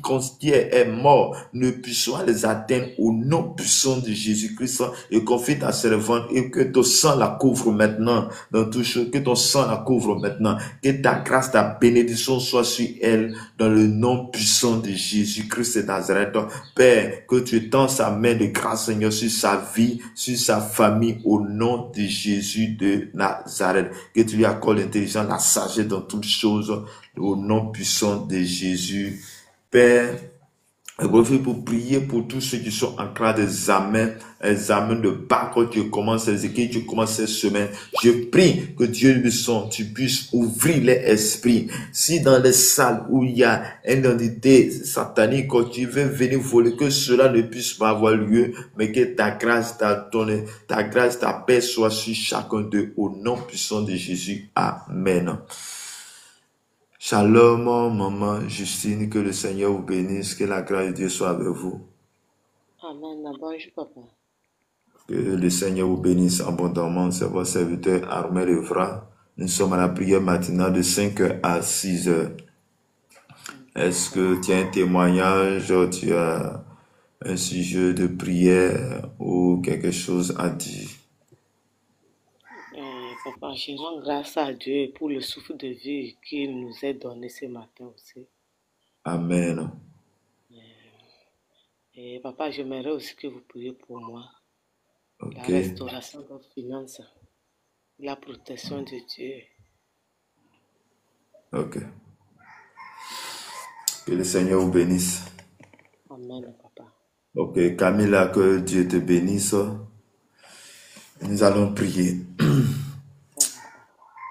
est mort, ne puissent pas les atteindre au nom puissant de Jésus-Christ, et confie ta servante, et que ton sang la couvre maintenant, dans tout chose, que ton sang la couvre maintenant, que ta grâce, ta bénédiction soit sur elle, dans le nom puissant de Jésus-Christ de Nazareth. Père, que tu étends sa main de grâce, Seigneur, sur sa vie, sur sa famille, au nom de Jésus de Nazareth. Que tu lui accordes l'intelligence, la sagesse dans toutes choses, au nom puissant de Jésus. Père, je profite pour prier pour tous ceux qui sont en train d'examiner de bac, quand tu commences les équipes, tu commences cette semaine. Je prie que Dieu tu puisses ouvrir les esprits. Si dans les salles où il y a une entité satanique, quand tu veux venir voler, que cela ne puisse pas avoir lieu, mais que ta grâce, ta paix soit sur chacun d'eux, au nom puissant de Jésus. Amen. Shalom, maman Justine, que le Seigneur vous bénisse, que la grâce de Dieu soit avec vous. Amen. Bonjour, papa. Que le Seigneur vous bénisse abondamment. C'est votre serviteur Armel Evra. Nous sommes à la prière matinale de 5h à 6h. Est-ce que tu as un témoignage, tu as un sujet de prière ou quelque chose à dire? Papa, je rends grâce à Dieu pour le souffle de vie qu'il nous a donné ce matin aussi. Amen. Et papa, j'aimerais aussi que vous priez pour moi. Okay. La restauration de nos finances, la protection de Dieu. Ok. Que le Seigneur vous bénisse. Amen, papa. Ok, Camilla, que Dieu te bénisse. Nous allons prier.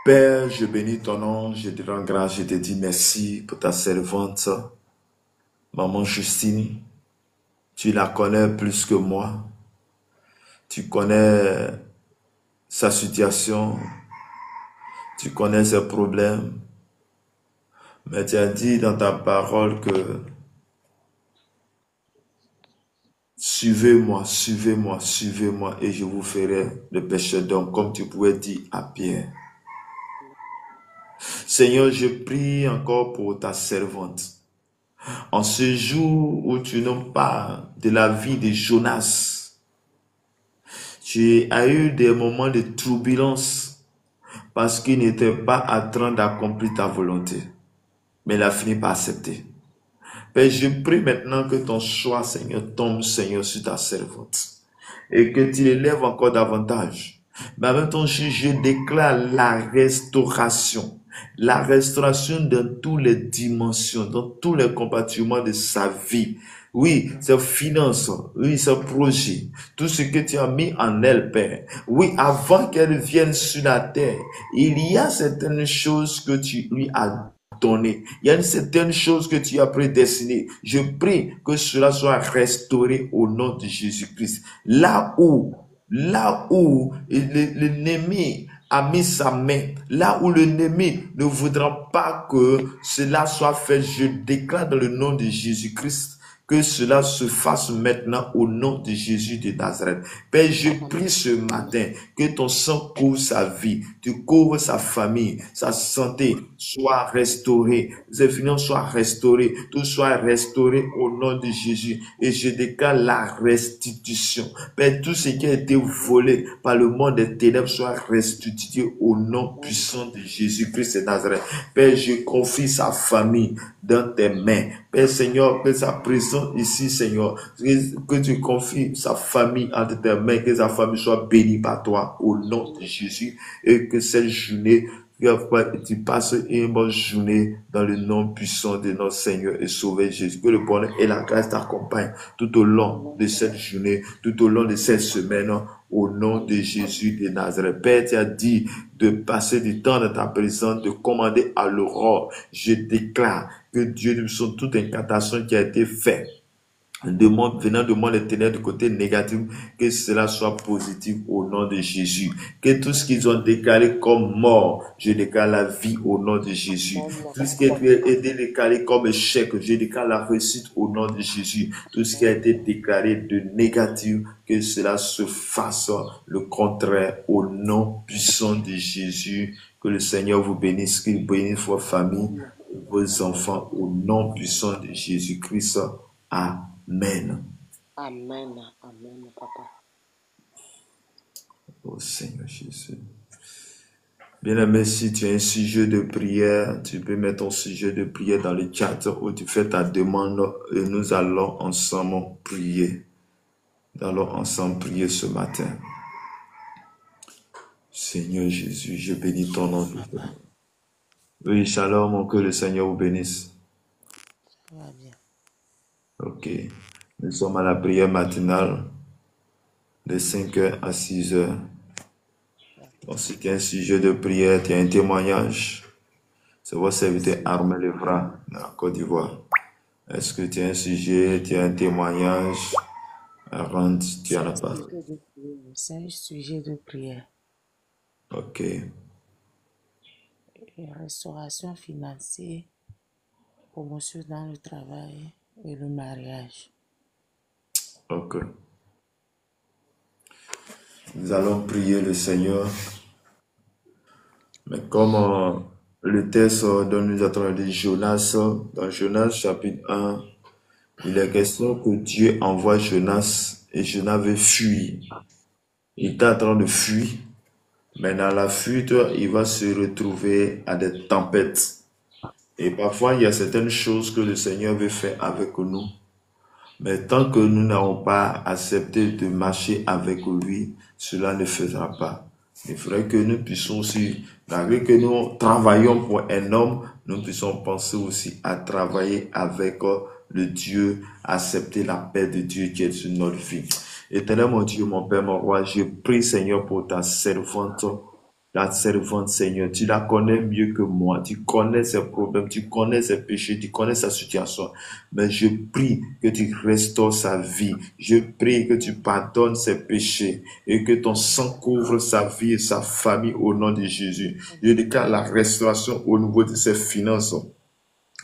Père, je bénis ton nom, je te rends grâce, je te dis merci pour ta servante, maman Justine. Tu la connais plus que moi. Tu connais sa situation. Tu connais ses problèmes. Mais tu as dit dans ta parole que suivez-moi et je vous ferai le péché d'homme, comme tu pouvais dire à Pierre. Seigneur, je prie encore pour ta servante. En ce jour où tu nous parles de la vie de Jonas, tu as eu des moments de turbulence parce qu'il n'était pas en train d'accomplir ta volonté, mais il a fini par accepter. Père, je prie maintenant que ton choix, Seigneur, tombe, Seigneur, sur ta servante et que tu l'élèves encore davantage. Mais en même temps, je déclare la restauration dans toutes les dimensions, dans tous les compartiments de sa vie. Oui, ses finances, oui, ses projets, tout ce que tu as mis en elle, Père. Oui, avant qu'elle vienne sur la terre, il y a certaines choses que tu lui as donné. Il y a une certaine chose que tu as prédestiné. Je prie que cela soit restauré au nom de Jésus-Christ. Là où l'ennemi a mis sa main, là où l'ennemi ne voudra pas que cela soit fait, je déclare dans le nom de Jésus-Christ que cela se fasse maintenant au nom de Jésus de Nazareth. Père, je prie ce matin que ton sang couvre sa vie, tu couvres sa famille, sa santé soit restaurée, ses finances soient restaurées, tout soit restauré au nom de Jésus. Et je déclare la restitution. Père, tout ce qui a été volé par le monde des ténèbres soit restitué au nom puissant de Jésus-Christ de Nazareth. Père, je confie sa famille dans tes mains. Père Seigneur, que sa présence ici, Seigneur, que tu confies sa famille entre tes mains, que sa famille soit bénie par toi au nom de Jésus et que cette journée, tu passes une bonne journée dans le nom puissant de notre Seigneur et Sauveur Jésus. Que le bonheur et la grâce t'accompagnent tout au long de cette journée, tout au long de cette semaine, au nom de Jésus de Nazareth. Père, tu as dit de passer du temps dans ta présence, de commander à l'aurore. Je déclare que Dieu nous sonne toute incantation qui a été faite venant de moi les ténèbres du côté négatif, que cela soit positif au nom de Jésus. Que tout ce qu'ils ont déclaré comme mort, je déclare la vie au nom de Jésus. Tout ce qui a été déclaré comme échec, je déclare la réussite au nom de Jésus. Tout ce qui a été déclaré de négatif, que cela se fasse le contraire au nom puissant de Jésus. Que le Seigneur vous bénisse, qu'il bénisse vos familles, vos enfants au nom puissant de Jésus-Christ. Amen. Amen. Amen, papa. Oh Seigneur Jésus. Bien-aimé, si tu as un sujet de prière, tu peux mettre ton sujet de prière dans le chat où tu fais ta demande et nous allons ensemble prier. Nous allons ensemble prier ce matin. Seigneur Jésus, je bénis ton nom. Oui, shalom, que le Seigneur vous bénisse. Ça va bien. Ok. Nous sommes à la prière matinale de 5h à 6h. Donc, si tu as un sujet de prière, tu as un témoignage, c'est votre serviteur Armel Evra, dans la Côte d'Ivoire. Est-ce que tu as un sujet, tu as un témoignage à rendre, tu en as pas? C'est un sujet de prière. Ok. Et restauration financière, promotion dans le travail et le mariage. Ok. Nous allons prier le Seigneur. Mais comme le texte dont nous attendons de Jonas, dans Jonas chapitre 1, il est question que Dieu envoie Jonas et Jonas veut fuir. Il est en train de fuir, mais dans la fuite, il va se retrouver à des tempêtes. Et parfois, il y a certaines choses que le Seigneur veut faire avec nous. Mais tant que nous n'avons pas accepté de marcher avec lui, cela ne fera pas. Il faudrait que nous puissions aussi, malgré que nous travaillons pour un homme, nous puissions penser aussi à travailler avec le Dieu, accepter la paix de Dieu qui est sur notre vie. Éternel mon Dieu, mon Père, mon Roi, je prie Seigneur pour ta servante, Seigneur, tu la connais mieux que moi, tu connais ses problèmes, tu connais ses péchés, tu connais sa situation. Mais je prie que tu restaures sa vie, je prie que tu pardonnes ses péchés et que ton sang couvre sa vie et sa famille au nom de Jésus. Je déclare la restauration au niveau de ses finances,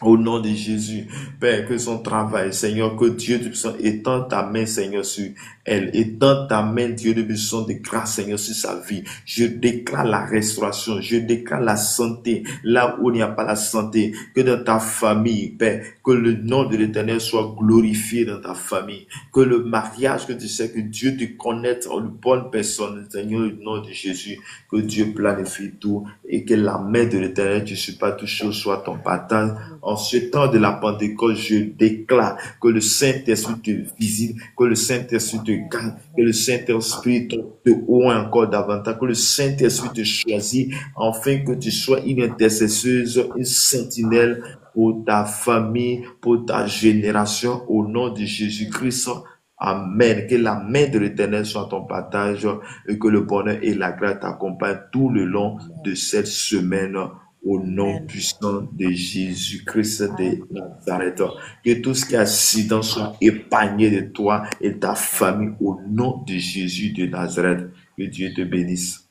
Au nom de Jésus, Père, que son travail, Seigneur, que Dieu de puissance étend ta main, Seigneur, sur elle. Étend ta main, Dieu de puissance, de grâce, Seigneur, sur sa vie. Je déclare la restauration, je déclare la santé, là où il n'y a pas la santé, que dans ta famille, Père, que le nom de l'Éternel soit glorifié dans ta famille, que le mariage, que tu sais que Dieu te connaît en une bonne personne, Seigneur, au nom de Jésus, que Dieu planifie tout et que la main de l'Éternel, tu ne suis pas touché, soit ton partage. En ce temps de la Pentecôte, je déclare que le Saint-Esprit te visite, que le Saint-Esprit te garde, que le Saint-Esprit te oint encore davantage, que le Saint-Esprit te choisit, afin que tu sois une intercesseuse, une sentinelle pour ta famille, pour ta génération, au nom de Jésus-Christ. Amen. Que la main de l'Éternel soit ton partage et que le bonheur et la grâce t'accompagnent tout le long de cette semaine. Au nom puissant de Jésus-Christ de Nazareth. Que tout ce qui est accident soit épargné de toi et de ta famille au nom de Jésus de Nazareth. Que Dieu te bénisse.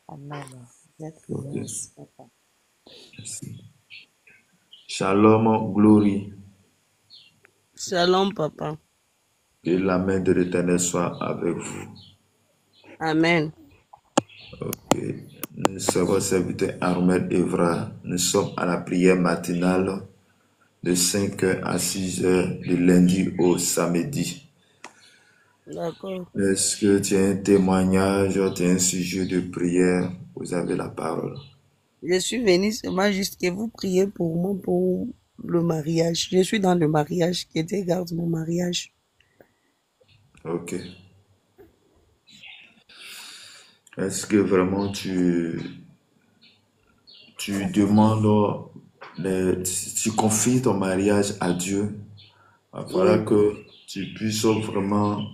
Amen. Merci. Shalom, glory. Shalom, papa. Que la main de l'Éternel soit avec vous. Amen. Ok. Nous sommes votre serviteur Armel Evra. Nous sommes à la prière matinale de 5h à 6h de lundi au samedi. D'accord. Est-ce que tu as un témoignage, tu as un sujet de prière? Vous avez la parole. Je suis venu seulement juste que vous priez pour moi pour le mariage. Je suis dans le mariage, que Dieu garde mon mariage. Ok. Est-ce que vraiment tu demandes, tu confies ton mariage à Dieu? Voilà que tu puisses vraiment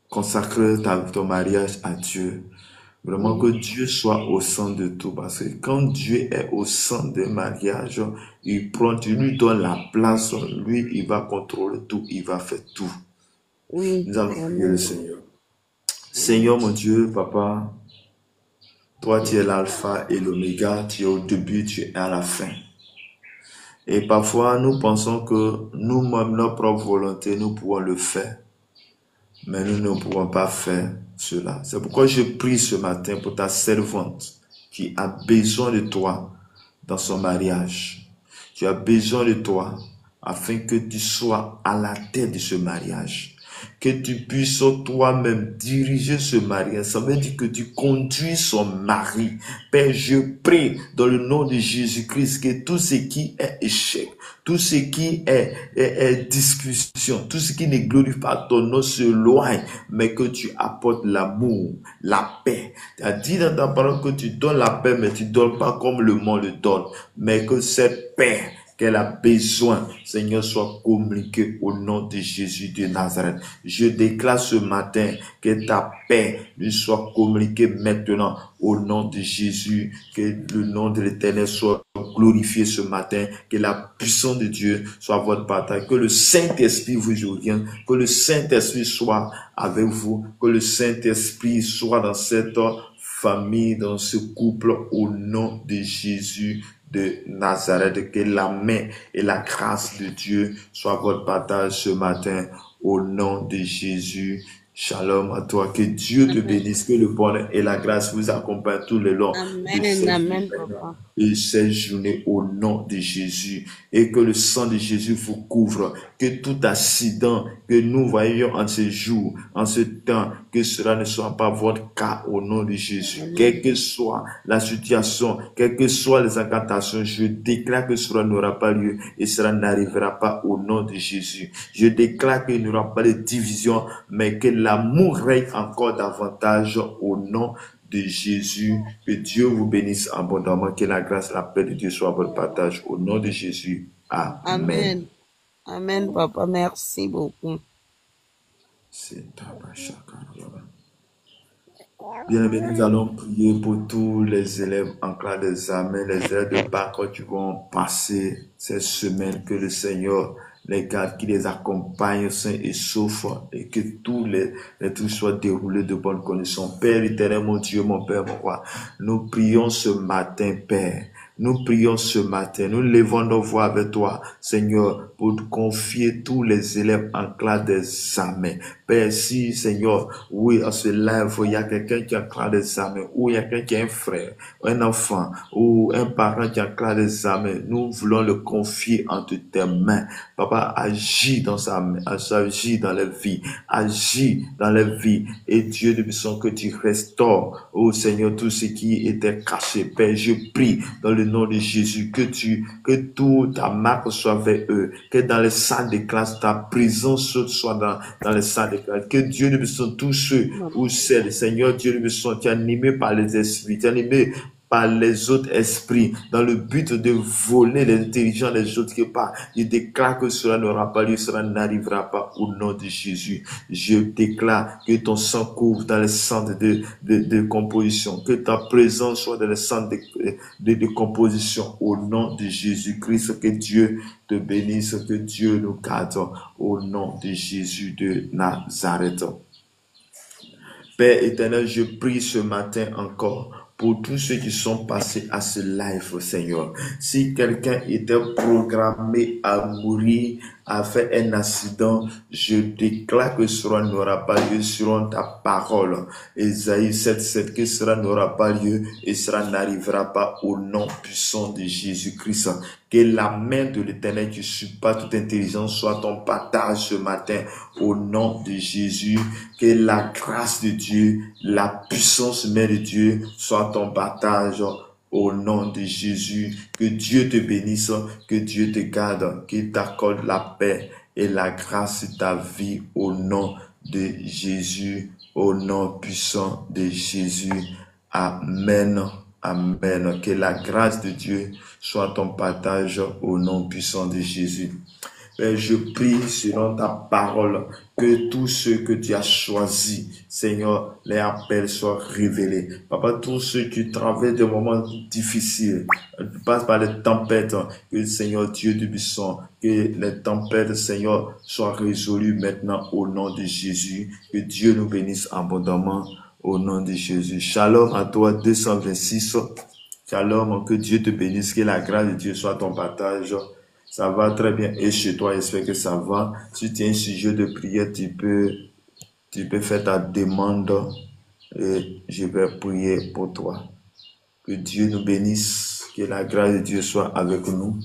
consacrer ton mariage à Dieu. Vraiment que Dieu soit au centre de tout. Parce que quand Dieu est au centre des mariages, tu lui donnes la place, lui, il va contrôler tout, il va faire tout. Oui. Nous allons prier le Seigneur. Seigneur mon Dieu, Papa, toi tu es l'alpha et l'oméga, tu es au début, tu es à la fin. Et parfois nous pensons que nous-mêmes, notre propre volonté, nous pouvons le faire. Mais nous ne pouvons pas faire cela. C'est pourquoi je prie ce matin pour ta servante qui a besoin de toi dans son mariage. Tu as besoin de toi afin que tu sois à la tête de ce mariage. Que tu puisses toi-même diriger ce mariage. Ça veut dire que tu conduis son mari. Père, je prie dans le nom de Jésus-Christ que tout ce qui est échec, tout ce qui est discussion, tout ce qui ne glorifie pas ton nom se loigne, mais que tu apportes l'amour, la paix. Tu as dit dans ta parole que tu donnes la paix, mais tu ne donnes pas comme le monde le donne, mais que cette paix qu'elle a besoin, Seigneur, soit communiquée au nom de Jésus de Nazareth. Je déclare ce matin que ta paix lui soit communiquée maintenant au nom de Jésus, que le nom de l'Éternel soit glorifié ce matin, que la puissance de Dieu soit votre partage, que le Saint-Esprit vous revienne, que le Saint-Esprit soit avec vous, que le Saint-Esprit soit dans cette famille, dans ce couple, au nom de Jésus de Nazareth. Que la main et la grâce de Dieu soient votre partage ce matin, au nom de Jésus. Shalom à toi. Que Dieu te bénisse, que le bonheur et la grâce vous accompagnent tout le long de cette journée au nom de Jésus, et que le sang de Jésus vous couvre, que tout accident que nous voyons en ce jour, en ce temps, que cela ne soit pas votre cas au nom de Jésus. Quelle que soit la situation, quelles que soient les incantations, je déclare que cela n'aura pas lieu et cela n'arrivera pas au nom de Jésus. Je déclare qu'il n'y aura pas de division, mais que l'amour règne encore davantage au nom de Jésus. Que Dieu vous bénisse abondamment, que la grâce, la paix de Dieu soit votre partage au nom de Jésus. Amen. Amen. Amen, papa. Merci beaucoup. Bien aimé, nous allons prier pour tous les élèves en classe d'examen, les élèves de bac qui vont passer cette semaine. Que le Seigneur les garde, qui les accompagne sains et saufs, et que tous les trucs soient déroulés de bonnes conditions. Père éternel, mon Dieu, mon Père, mon roi, nous prions ce matin, Père. Nous prions ce matin, nous levons nos voix avec toi, Seigneur, pour confier tous les élèves en classe d'examen. Père, si, Seigneur, oui, à ce live, il y a quelqu'un qui est en classe d'examen, ou il y a quelqu'un qui est un frère, un enfant, ou un parent qui est en classe d'examen, nous voulons le confier entre tes mains. Papa, agis dans agis dans la vie, agis dans la vie, et Dieu de puissance que tu restaures, oh Seigneur, tout ce qui était caché. Père, je prie dans le nom de Jésus que toute ta marque soit vers eux, que dans les salles de classe, ta présence soit dans les salles de classe, que Dieu de puissance, tous ceux ou celles, Seigneur Dieu de puissance, tu es animé par les esprits, tu es animé par les autres esprits, dans le but de voler l'intelligence des autres qui partent. Je déclare que cela n'aura pas lieu, cela n'arrivera pas au nom de Jésus. Je déclare que ton sang couvre dans les centres de composition, que ta présence soit dans les centres de composition au nom de Jésus-Christ. Que Dieu te bénisse, que Dieu nous garde au nom de Jésus de Nazareth. Père éternel, je prie ce matin encore pour tous ceux qui sont passés à ce live, Seigneur. Si quelqu'un était programmé à mourir, à faire un accident, je déclare que cela n'aura pas lieu selon ta parole. Ésaïe 7:7, que cela n'aura pas lieu et cela n'arrivera pas au nom puissant de Jésus-Christ. Que la main de l'Éternel qui supporte toute intelligence soit ton partage ce matin au nom de Jésus. Que la grâce de Dieu, la puissance même de Dieu soit ton partage au nom de Jésus. Que Dieu te bénisse, que Dieu te garde, qu'il t'accorde la paix et la grâce de ta vie au nom de Jésus, au nom puissant de Jésus. Amen. Amen. Que la grâce de Dieu soit ton partage au nom puissant de Jésus. Père, je prie selon ta parole que tous ceux que tu as choisis, Seigneur, les appels soient révélés. Papa, tous ceux qui traversent des moments difficiles, passent par les tempêtes, que Seigneur Dieu du buisson, que les tempêtes, Seigneur, soient résolues maintenant au nom de Jésus. Que Dieu nous bénisse abondamment au nom de Jésus. Shalom à toi, 226. Shalom, que Dieu te bénisse, que la grâce de Dieu soit ton partage. Ça va très bien. Et chez toi, j'espère que ça va. Si tu as un sujet de prière, tu peux faire ta demande et je vais prier pour toi. Que Dieu nous bénisse, que la grâce de Dieu soit avec nous.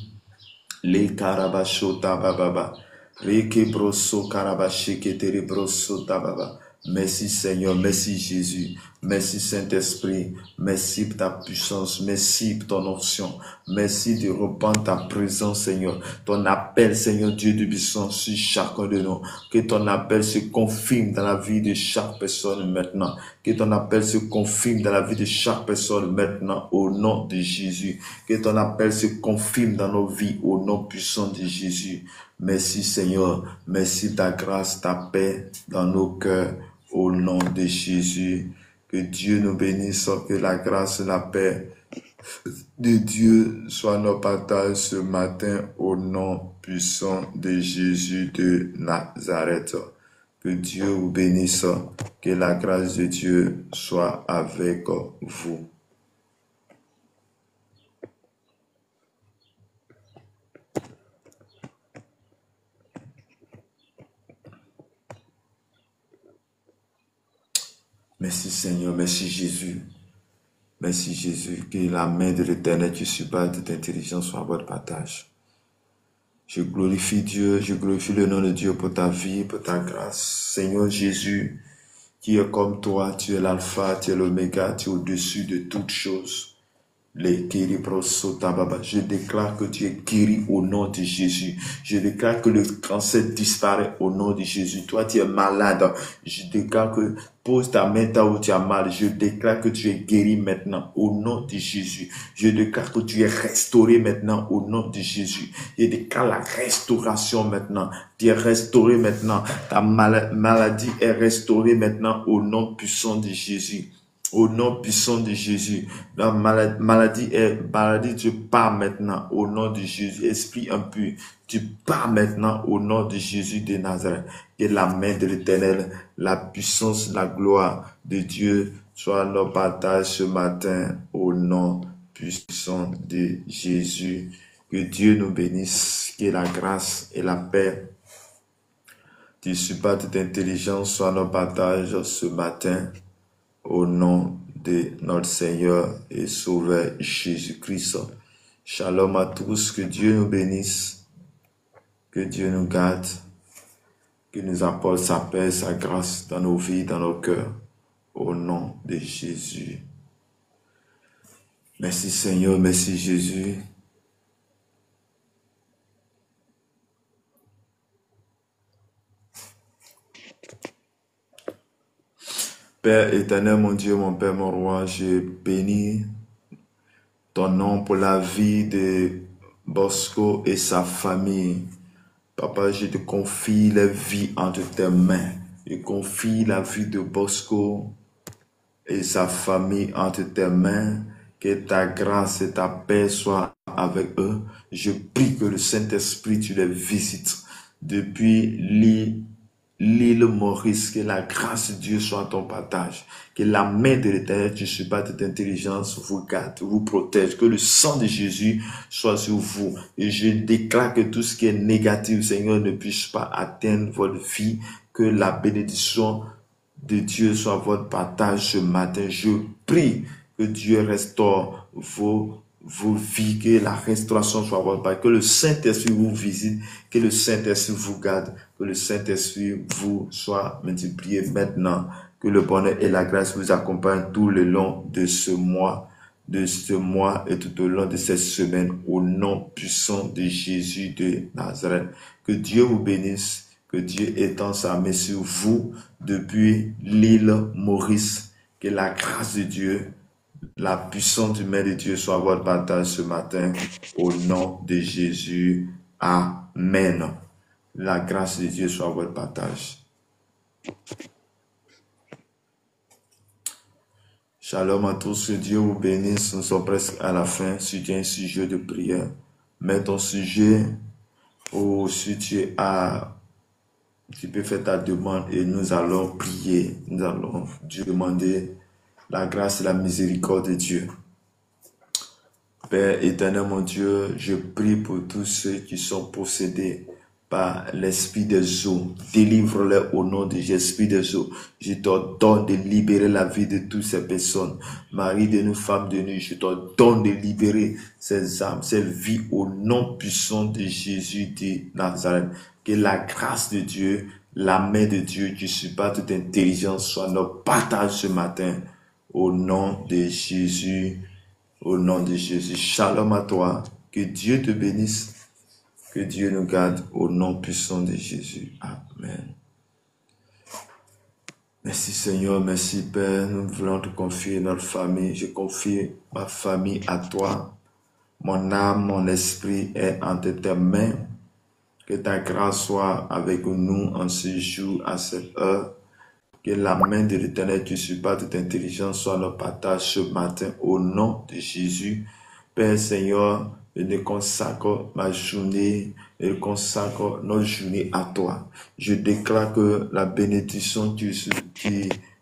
Les karabashota bababa. Reke broso karabashike tere broso tababa. Merci Seigneur, merci Jésus, merci Saint-Esprit, merci pour ta puissance, merci pour ton onction, merci de reprendre ta présence Seigneur, ton appel Seigneur Dieu de puissance sur chacun de nous, que ton appel se confirme dans la vie de chaque personne maintenant, que ton appel se confirme dans la vie de chaque personne maintenant au nom de Jésus, que ton appel se confirme dans nos vies au nom puissant de Jésus. Merci Seigneur, merci ta grâce, ta paix dans nos cœurs. Au nom de Jésus, que Dieu nous bénisse, que la grâce et la paix de Dieu soit notre partage ce matin au nom puissant de Jésus de Nazareth. Que Dieu vous bénisse, que la grâce de Dieu soit avec vous. Merci Seigneur, merci Jésus. Merci Jésus, que la main de l'Éternel qui supporte toute intelligence soit votre partage. Je glorifie Dieu, je glorifie le nom de Dieu pour ta vie, pour ta grâce. Seigneur Jésus, qui est comme toi, tu es l'alpha, tu es l'oméga, tu es au-dessus de toutes choses. Je déclare que tu es guéri au nom de Jésus. Je déclare que le cancer disparaît au nom de Jésus. Toi, tu es malade. Je déclare que pose ta main là où tu as mal. Je déclare que tu es guéri maintenant au nom de Jésus. Je déclare que tu es restauré maintenant au nom de Jésus. Je déclare la restauration maintenant. Tu es restauré maintenant. Ta maladie est restaurée maintenant au nom puissant de Jésus. Au nom puissant de Jésus, la maladie, tu pars maintenant au nom de Jésus. Esprit impur, tu pars maintenant au nom de Jésus de Nazareth. Que la main de l'Éternel, la puissance, la gloire de Dieu soit notre partage ce matin au nom puissant de Jésus. Que Dieu nous bénisse, que la grâce et la paix du super toute intelligence soient nos partages ce matin au nom de notre Seigneur et Sauveur Jésus-Christ. Shalom à tous, que Dieu nous bénisse, que Dieu nous garde, qu'il nous apporte sa paix, sa grâce dans nos vies, dans nos cœurs, au nom de Jésus. Merci Seigneur, merci Jésus. Père éternel, mon Dieu, mon Père, mon roi, je bénis ton nom pour la vie de Bosco et sa famille. Papa, je te confie la vie entre tes mains. Je confie la vie de Bosco et sa famille entre tes mains. Que ta grâce et ta paix soient avec eux. Je prie que le Saint-Esprit, tu les visites depuis l'île Maurice, que la grâce de Dieu soit ton partage, que la main de l'Éternel, tu supplie toute intelligence, vous garde, vous protège, que le sang de Jésus soit sur vous. Et je déclare que tout ce qui est négatif, Seigneur, ne puisse pas atteindre votre vie, que la bénédiction de Dieu soit votre partage ce matin. Je prie que Dieu restaure vos vies, que la restauration soit votre part, que le Saint-Esprit vous visite, que le Saint-Esprit vous garde, que le Saint-Esprit vous soit multiplié maintenant, que le bonheur et la grâce vous accompagnent tout le long de ce mois et tout au long de cette semaine, au nom puissant de Jésus de Nazareth. Que Dieu vous bénisse, que Dieu étend sa main sur vous depuis l'île Maurice, que la grâce de Dieu, la puissance humaine de Dieu soit votre partage ce matin, au nom de Jésus. Amen. La grâce de Dieu soit votre partage. Shalom à tous, que Dieu vous bénisse. Nous sommes presque à la fin. Si tu as un sujet de prière, mets ton sujet, ou si tu peux faire ta demande et nous allons prier. Nous allons demander la grâce et la miséricorde de Dieu. Père éternel, mon Dieu, je prie pour tous ceux qui sont possédés par l'esprit des eaux. Délivre-les au nom de l'esprit des eaux. Je t'ordonne de libérer la vie de toutes ces personnes. Marie de nous, femme de nous, je t'ordonne de libérer ces âmes, ces vies au nom puissant de Jésus de Nazareth. Que la grâce de Dieu, la main de Dieu qui supporte toute intelligence soit notre partage ce matin. Au nom de Jésus, au nom de Jésus. Shalom à toi. Que Dieu te bénisse. Que Dieu nous garde au nom puissant de Jésus. Amen. Merci Seigneur, merci Père. Nous voulons te confier notre famille. Je confie ma famille à toi. Mon âme, mon esprit est entre tes mains. Que ta grâce soit avec nous en ce jour, à cette heure. Que la main de l'Éternel, tu supportes toute intelligence, soit notre partage ce matin au nom de Jésus. Père Seigneur, je consacre ma journée, je consacre notre journée à toi. Je déclare que la bénédiction qui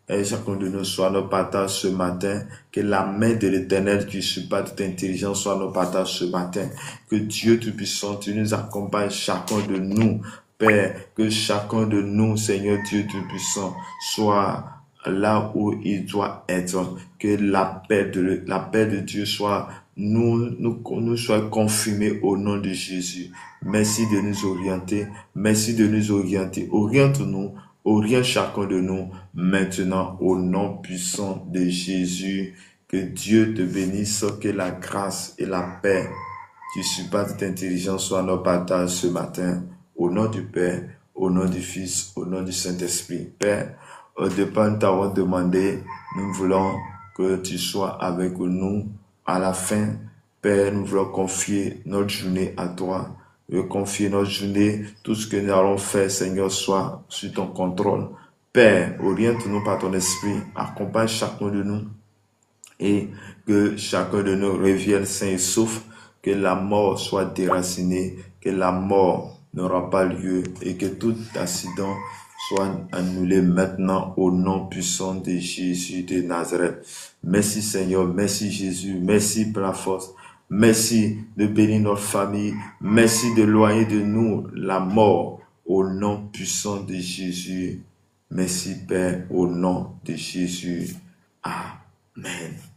est chacun de nous soit notre partage ce matin. Que la main de l'Éternel qui supporte toute intelligence soit notre partage ce matin. Que Dieu Tout-Puissant, tu nous accompagnes chacun de nous. Père, que chacun de nous, Seigneur Dieu Tout-Puissant, soit là où il doit être. Que la paix de Dieu soit nous soit confirmée au nom de Jésus. Merci de nous orienter. Merci de nous orienter. Oriente-nous. Oriente chacun de nous maintenant au nom puissant de Jésus. Que Dieu te bénisse. Que la grâce et la paix qui supporte toute intelligence soient nos partages ce matin. Au nom du Père, au nom du Fils, au nom du Saint-Esprit. Père, au départ, nous t'avons demandé, nous voulons que tu sois avec nous à la fin. Père, nous voulons confier notre journée à toi. Nous voulons confier notre journée, tout ce que nous allons faire, Seigneur, soit sous ton contrôle. Père, oriente-nous par ton esprit, accompagne chacun de nous et que chacun de nous revienne sain et sauf, que la mort soit déracinée, que la mort n'aura pas lieu et que tout accident soit annulé maintenant au nom puissant de Jésus de Nazareth. Merci Seigneur, merci Jésus, merci pour la force. Merci de bénir notre famille. Merci de loyer de nous la mort au nom puissant de Jésus. Merci Père, au nom de Jésus. Amen.